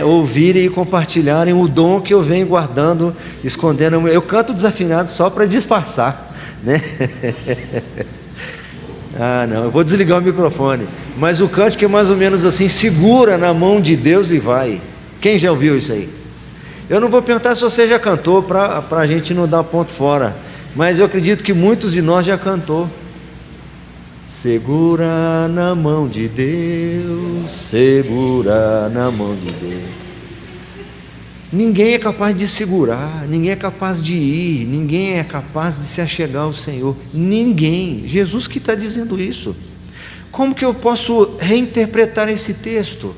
ouvirem e compartilharem o dom que eu venho guardando, escondendo. Eu canto desafinado só para disfarçar, né? Não, eu vou desligar o microfone. Mas o cântico é mais ou menos assim: segura na mão de Deus e vai. Quem já ouviu isso aí? Eu não vou perguntar se você já cantou, para a gente não dar ponto fora, mas eu acredito que muitos de nós já cantou. Segura na mão de Deus, segura na mão de Deus. Ninguém é capaz de segurar, ninguém é capaz de ir, ninguém é capaz de se achegar ao Senhor. Ninguém. Jesus que está dizendo isso. Como que eu posso reinterpretar esse texto?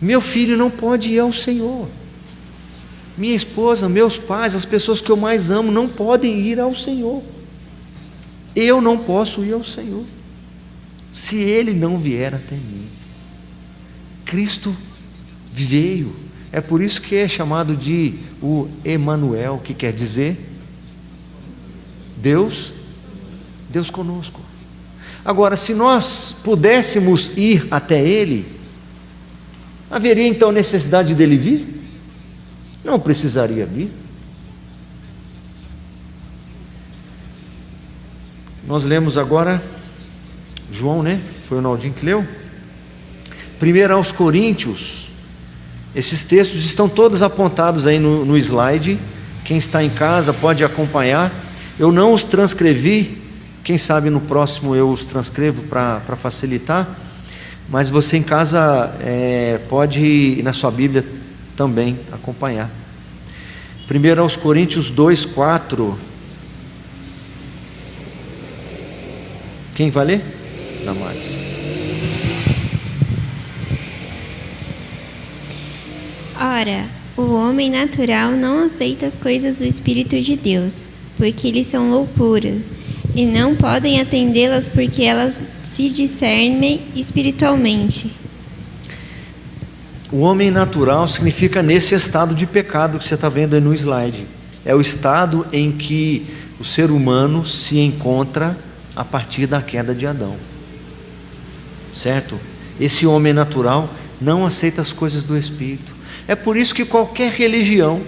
Meu filho não pode ir ao Senhor. Minha esposa, meus pais, as pessoas que eu mais amo não podem ir ao Senhor. Eu não posso ir ao Senhor se Ele não vier até mim. Cristo veio. É por isso que é chamado de o Emanuel, que quer dizer Deus conosco. Agora, se nós pudéssemos ir até Ele, haveria então necessidade dele vir? Não precisaria vir. Nós lemos agora João, né? Foi o Naldinho que leu. 1 aos Coríntios. Esses textos estão todos apontados aí no slide. Quem está em casa pode acompanhar. Eu não os transcrevi. Quem sabe no próximo eu os transcrevo para facilitar. Mas você em casa pode ir na sua Bíblia também acompanhar. 1 aos Coríntios 2:4. Quem vai ler? Damares. Ora, o homem natural não aceita as coisas do Espírito de Deus, porque lhes são loucura, e não podem atendê-las porque elas se discernem espiritualmente. O homem natural significa nesse estado de pecado que você está vendo aí no slide. É o estado em que o ser humano se encontra a partir da queda de Adão. Certo? Esse homem natural não aceita as coisas do Espírito. É por isso que qualquer religião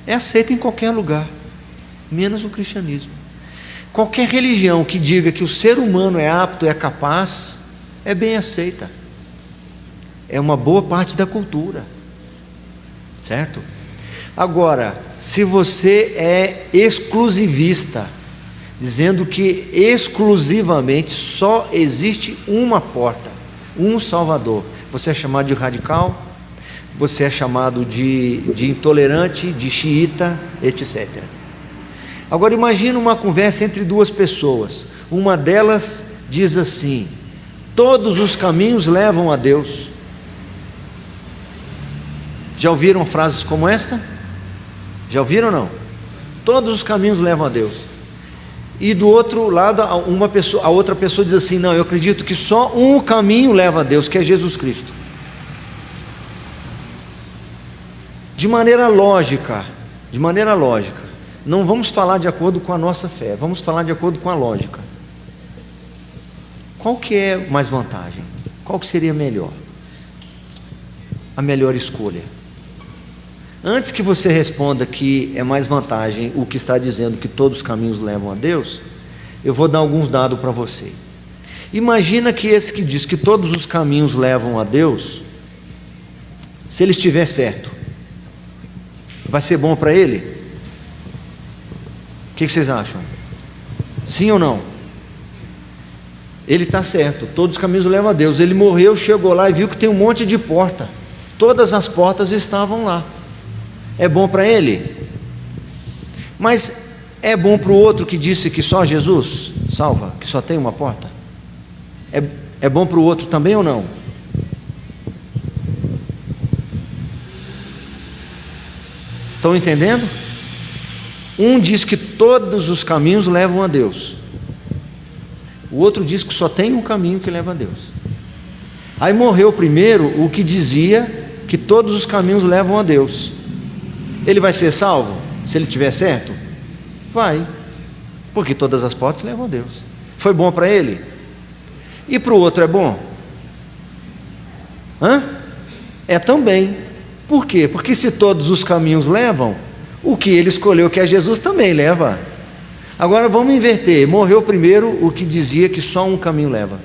é aceita em qualquer lugar, menos o cristianismo. Qualquer religião que diga que o ser humano é apto, é capaz, é bem aceita. É uma boa parte da cultura. Certo? Agora, se você é exclusivista, dizendo que exclusivamente só existe uma porta, um Salvador, você é chamado de radical, você é chamado de intolerante, de xiita, etc. Agora imagina uma conversa entre duas pessoas. Uma delas diz assim: todos os caminhos levam a Deus. Já ouviram frases como esta? Já ouviram ou não? Todos os caminhos levam a Deus. E do outro lado, a outra pessoa diz assim: não, eu acredito que só um caminho leva a Deus, que é Jesus Cristo. De maneira lógica, não vamos falar de acordo com a nossa fé, vamos falar de acordo com a lógica. Qual que é mais vantagem? Qual que seria melhor? A melhor escolha. Antes que você responda que é mais vantagem o que está dizendo que todos os caminhos levam a Deus, eu vou dar alguns dados para você. Imagina que esse que diz que todos os caminhos levam a Deus, se ele estiver certo, vai ser bom para ele? O que vocês acham? Sim ou não? Ele está certo, todos os caminhos levam a Deus. Ele morreu, chegou lá e viu que tem um monte de porta. Todas as portas estavam lá. É bom para ele? Mas é bom para o outro que disse que só Jesus salva, que só tem uma porta? É bom para o outro também ou não? Estão entendendo? Um diz que todos os caminhos levam a Deus. O outro diz que só tem um caminho que leva a Deus. Aí morreu primeiro o que dizia que todos os caminhos levam a Deus. Ele vai ser salvo? Se ele estiver certo? Vai. Porque todas as portas levam a Deus. Foi bom para ele? E para o outro é bom? Hã? É também. Por quê? Porque se todos os caminhos levam, o que ele escolheu, que é Jesus, também leva. Agora vamos inverter. Morreu primeiro o que dizia que só um caminho leva.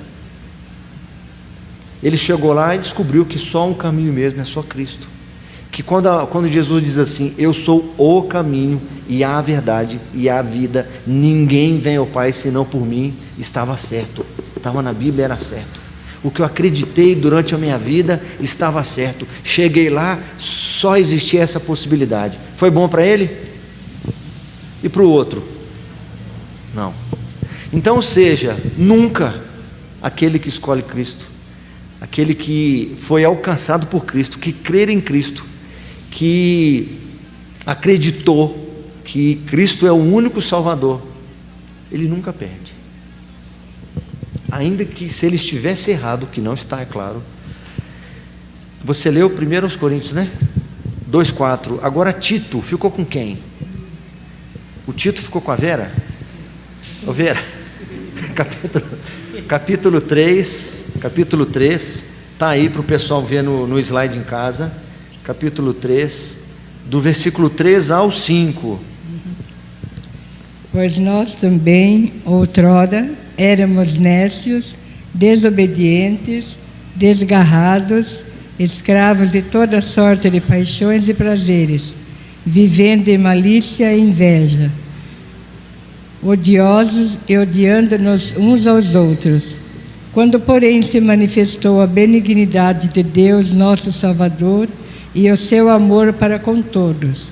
Ele chegou lá e descobriu que só um caminho mesmo, é só Cristo. Que quando Jesus diz assim, eu sou o caminho e a verdade e a vida, ninguém vem ao Pai senão por mim, estava certo. Estava na Bíblia, era certo. O que eu acreditei durante a minha vida estava certo. Cheguei lá, só existia essa possibilidade. Foi bom para ele? E para o outro? Não. Então, ou seja, nunca aquele que escolhe Cristo, aquele que foi alcançado por Cristo, que crer em Cristo, que acreditou que Cristo é o único Salvador, ele nunca perde. Ainda que se ele estivesse errado, que não está, é claro. Você leu 1 Coríntios, né? 2,4. Agora Tito ficou com quem? O Tito ficou com a Vera? Ô Vera, capítulo 3, está aí para o pessoal ver no slide em casa, capítulo 3, do versículo 3 ao 5. Pois nós também, outrora, éramos nécios, desobedientes, desgarrados, escravos de toda sorte de paixões e prazeres, vivendo em malícia e inveja, odiosos e odiando-nos uns aos outros. Quando, porém, se manifestou a benignidade de Deus, nosso Salvador, e o seu amor para com todos,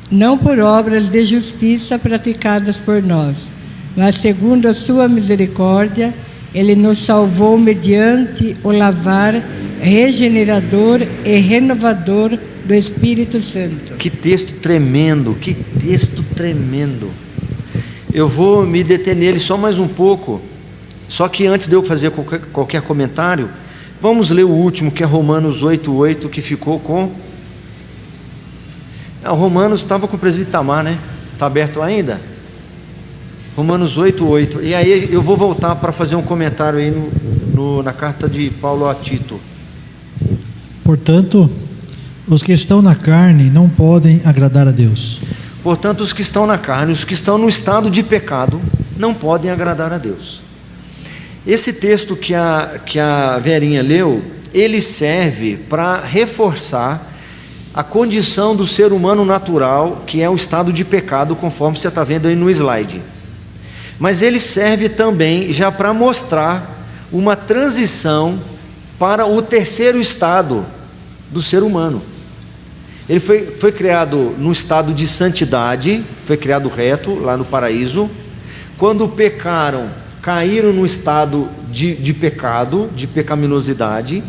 não por obras de justiça praticadas por nós, mas segundo a sua misericórdia, ele nos salvou mediante o lavar regenerador e renovador do Espírito Santo. Que texto tremendo, que texto tremendo. Eu vou me deter nele só mais um pouco, só que antes de eu fazer qualquer comentário, vamos ler o último, que é Romanos 8,8, que ficou com... O Romanos estava com o presbítero Itamar, né? Está aberto lá ainda? Romanos 8,8. E aí eu vou voltar para fazer um comentário aí na carta de Paulo a Tito. Portanto, os que estão na carne não podem agradar a Deus. Portanto, os que estão na carne, os que estão no estado de pecado, não podem agradar a Deus. Esse texto que a Verinha leu, ele serve para reforçar a condição do ser humano natural, que é o estado de pecado, conforme você está vendo aí no slide. Mas ele serve também já para mostrar uma transição para o terceiro estado do ser humano. Ele foi criado no estado de santidade, foi criado reto lá no paraíso. Quando pecaram, caíram no estado de pecado, de pecaminosidade,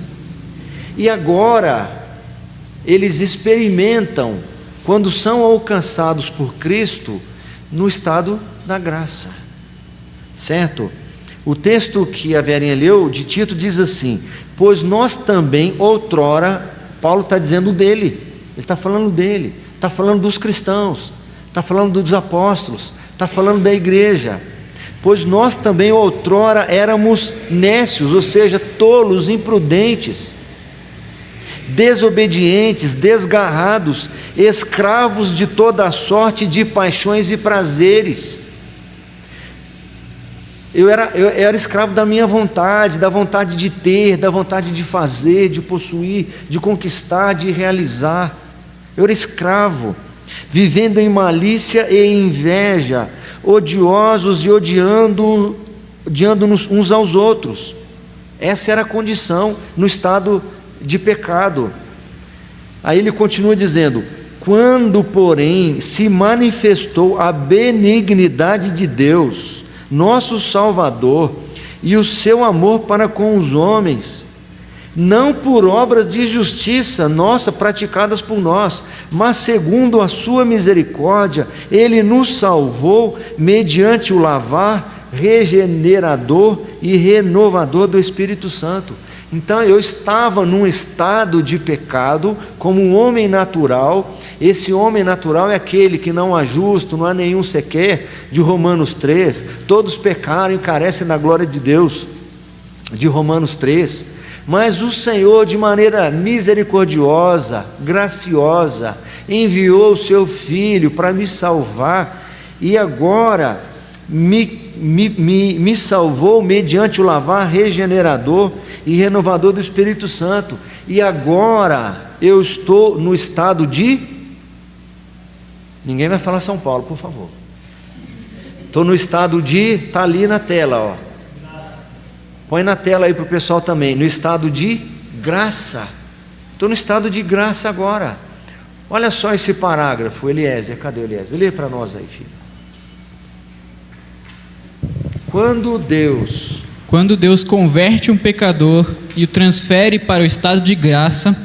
e agora eles experimentam, quando são alcançados por Cristo, no estado da graça, certo? O texto que a Verinha leu de Tito diz assim: pois nós também outrora, Paulo está dizendo dele, ele está falando dele, está falando dos cristãos, está falando dos apóstolos, está falando da igreja. Pois nós também outrora éramos nécios, ou seja, tolos, imprudentes, desobedientes, desgarrados, escravos de toda a sorte de paixões e prazeres. Eu era escravo da minha vontade, da vontade de ter, da vontade de fazer, de possuir, de conquistar, de realizar. Eu era escravo, vivendo em malícia e inveja, odiosos e odiando-nos uns aos outros. Essa era a condição no estado de pecado. Aí ele continua dizendo: quando, porém, se manifestou a benignidade de Deus, nosso Salvador, e o seu amor para com os homens, não por obras de justiça nossa praticadas por nós, mas segundo a sua misericórdia, ele nos salvou mediante o lavar regenerador e renovador do Espírito Santo. Então eu estava num estado de pecado como um homem natural. Esse homem natural é aquele que não há justo, não há nenhum sequer, de Romanos 3, todos pecaram e carecem da glória de Deus. de Romanos 3, mas o Senhor, de maneira misericordiosa, graciosa, enviou o seu Filho para me salvar, e agora me salvou mediante o lavar regenerador e renovador do Espírito Santo, e agora eu estou no estado de... Ninguém vai falar São Paulo, por favor. Estou no estado de... Está ali na tela, ó. Põe na tela aí para o pessoal também. No estado de graça. Estou no estado de graça agora. Olha só esse parágrafo, Eliezer. Cadê o Eliezer? Lê para nós aí, filho. Quando Deus converte um pecador e o transfere para o estado de graça,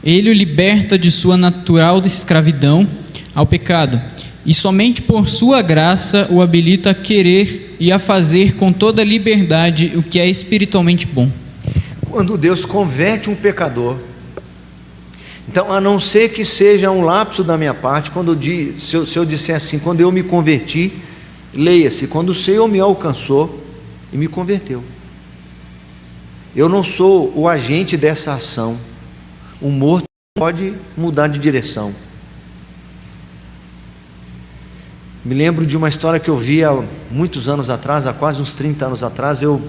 Ele o liberta de sua natural escravidão ao pecado, e somente por sua graça o habilita a querer e a fazer com toda liberdade o que é espiritualmente bom. Quando Deus converte um pecador, então, a não ser que seja um lapso da minha parte, se eu disser assim, quando eu me converti, leia-se, quando o Senhor me alcançou e me converteu. Eu não sou o agente dessa ação. O morto pode mudar de direção. Me lembro de uma história que eu vi há muitos anos atrás, há quase uns 30 anos atrás. Eu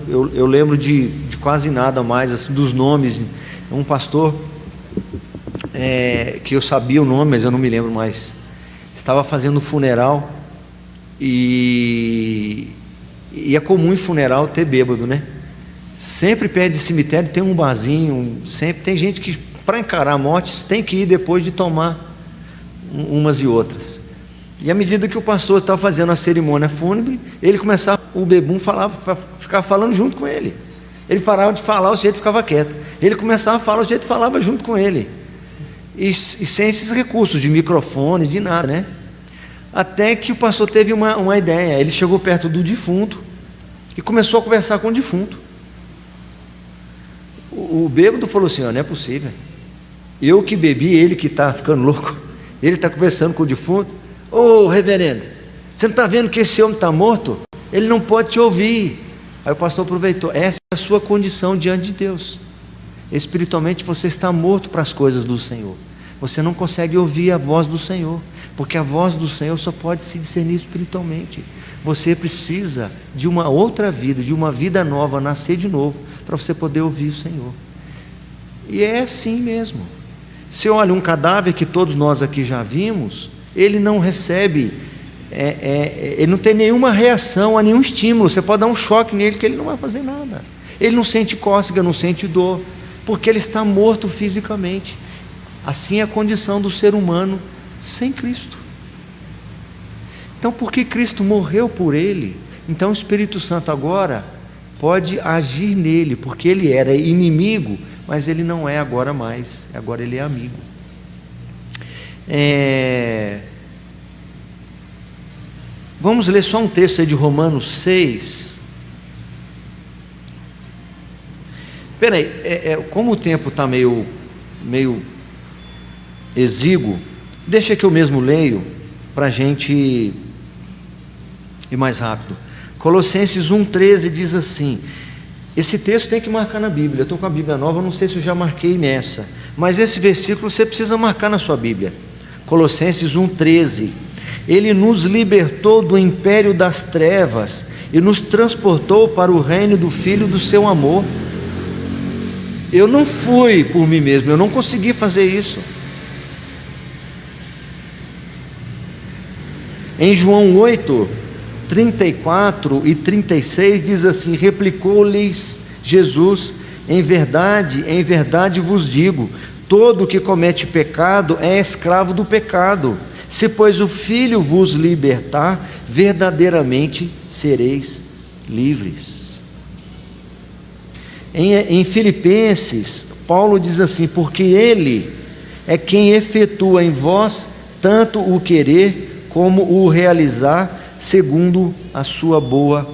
lembro de quase nada mais, assim, dos nomes. Um pastor, que eu sabia o nome, mas eu não me lembro mais, estava fazendo um funeral, e é comum em funeral ter bêbado, né? Sempre perto de cemitério tem um barzinho, sempre tem gente que, para encarar a morte, tem que ir depois de tomar umas e outras. E à medida que o pastor estava fazendo a cerimônia fúnebre, ele começava, o bebum ficava falando junto com ele. Ele parava de falar, o sujeito ficava quieto. Ele começava a falar, o sujeito falava junto com ele. E sem esses recursos de microfone, de nada, né? Até que o pastor teve uma ideia. Ele chegou perto do defunto e começou a conversar com o defunto. O bêbado falou assim: não é possível, eu que bebi, ele que está ficando louco, ele está conversando com o defunto. Ô reverendo, você não está vendo que esse homem está morto? Ele não pode te ouvir. Aí o pastor aproveitou: essa é a sua condição diante de Deus. Espiritualmente você está morto para as coisas do Senhor. Você não consegue ouvir a voz do Senhor, porque a voz do Senhor só pode se discernir espiritualmente. Você precisa de uma outra vida, de uma vida nova, nascer de novo, para você poder ouvir o Senhor. E é assim mesmo. Se olha um cadáver que todos nós aqui já vimos, ele não recebe, ele não tem nenhuma reação a nenhum estímulo. Você pode dar um choque nele que ele não vai fazer nada. Ele não sente cócega, não sente dor, porque ele está morto fisicamente. Assim é a condição do ser humano sem Cristo. Então, porque Cristo morreu por ele, então o Espírito Santo agora pode agir nele, porque ele era inimigo, mas ele não é agora mais, agora ele é amigo. Vamos ler só um texto aí de Romanos 6. Espera aí, como o tempo está meio exíguo, deixa que eu mesmo leio, para a gente ir mais rápido. Colossenses 1,13 diz assim, esse texto tem que marcar na Bíblia. Eu estou com a Bíblia nova, não sei se eu já marquei nessa, mas esse versículo você precisa marcar na sua Bíblia. Colossenses 1,13, ele nos libertou do império das trevas e nos transportou para o reino do Filho do seu amor. Eu não fui por mim mesmo, eu não consegui fazer isso. Em João 8, 34 e 36 diz assim, replicou-lhes Jesus, em verdade vos digo, todo que comete pecado é escravo do pecado. Se pois o Filho vos libertar, verdadeiramente sereis livres. Em Filipenses, Paulo diz assim, porque Ele é quem efetua em vós tanto o querer como o realizar segundo a sua boa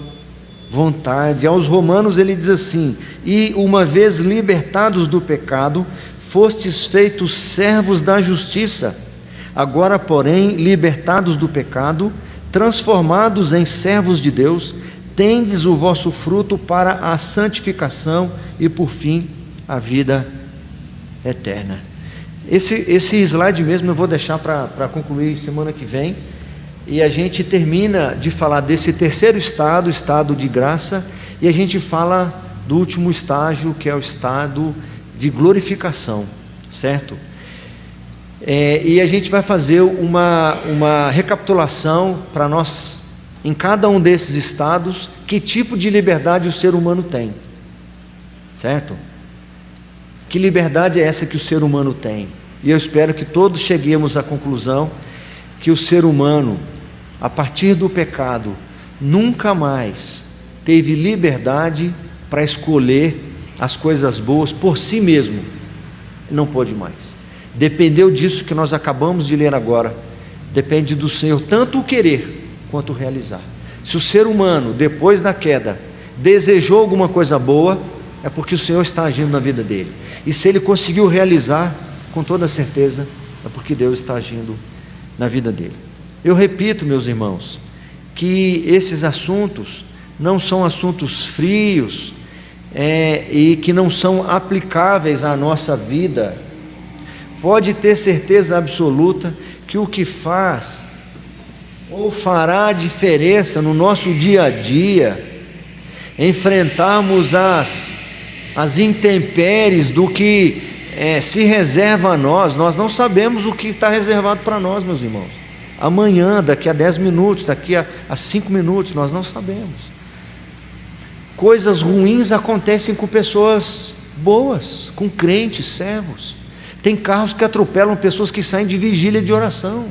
vontade. Aos Romanos ele diz assim, e uma vez libertados do pecado, fostes feitos servos da justiça. Agora, porém, libertados do pecado, transformados em servos de Deus, tendes o vosso fruto para a santificação e, por fim, a vida eterna. Esse slide mesmo eu vou deixar para concluir semana que vem, e a gente termina de falar desse terceiro estado, o estado de graça, e a gente fala do último estágio, que é o estado de glorificação, certo? E a gente vai fazer uma recapitulação para nós, em cada um desses estados, que tipo de liberdade o ser humano tem, certo? Que liberdade é essa que o ser humano tem? E eu espero que todos cheguemos à conclusão que o ser humano, a partir do pecado, nunca mais teve liberdade para escolher as coisas boas por si mesmo. Não pôde mais. Dependeu disso que nós acabamos de ler agora. Depende do Senhor tanto o querer quanto o realizar. Se o ser humano, depois da queda, desejou alguma coisa boa, é porque o Senhor está agindo na vida dele. E se ele conseguiu realizar, com toda certeza, é porque Deus está agindo na vida dele. Eu repito, meus irmãos, que esses assuntos não são assuntos frios e que não são aplicáveis à nossa vida. Pode ter certeza absoluta que o que faz ou fará diferença no nosso dia a dia, enfrentarmos as intempéries do que se reserva a nós. Nós não sabemos o que está reservado para nós, meus irmãos. Amanhã, daqui a 10 minutos, daqui a 5 minutos, nós não sabemos. Coisas ruins acontecem com pessoas boas, com crentes, servos. Tem carros que atropelam pessoas que saem de vigília de oração.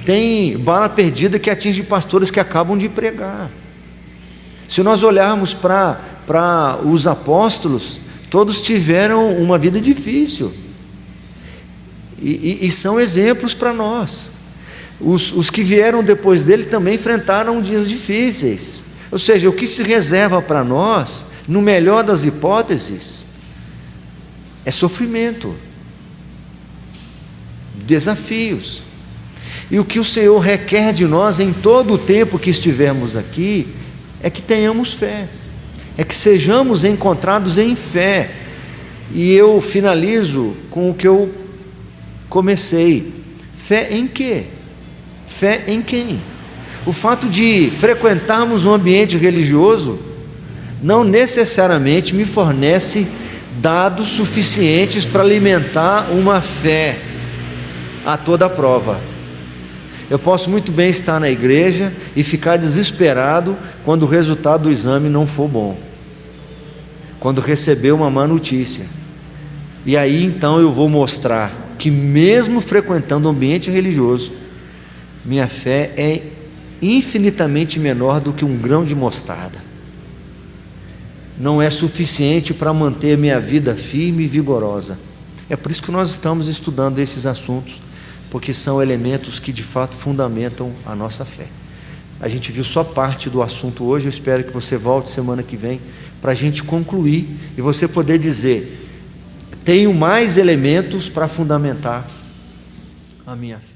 Tem bala perdida que atinge pastores que acabam de pregar. Se nós olharmos para os apóstolos, todos tiveram uma vida difícil. E são exemplos para nós. Os que vieram depois dele também enfrentaram dias difíceis. Ou seja, o que se reserva para nós, no melhor das hipóteses, é sofrimento, desafios. E o que o Senhor requer de nós em todo o tempo que estivermos aqui, é que tenhamos fé, é que sejamos encontrados em fé. E eu finalizo com o que eu comecei. Fé em quê? Fé em quem? O fato de frequentarmos um ambiente religioso não necessariamente me fornece dados suficientes para alimentar uma fé a toda prova. Eu posso muito bem estar na igreja e ficar desesperado quando o resultado do exame não for bom, quando receber uma má notícia. E aí então eu vou mostrar que mesmo frequentando um ambiente religioso, minha fé é infinitamente menor do que um grão de mostarda. Não é suficiente para manter minha vida firme e vigorosa. É por isso que nós estamos estudando esses assuntos, porque são elementos que de fato fundamentam a nossa fé. A gente viu só parte do assunto hoje. Eu espero que você volte semana que vem para a gente concluir e você poder dizer: tenho mais elementos para fundamentar a minha fé.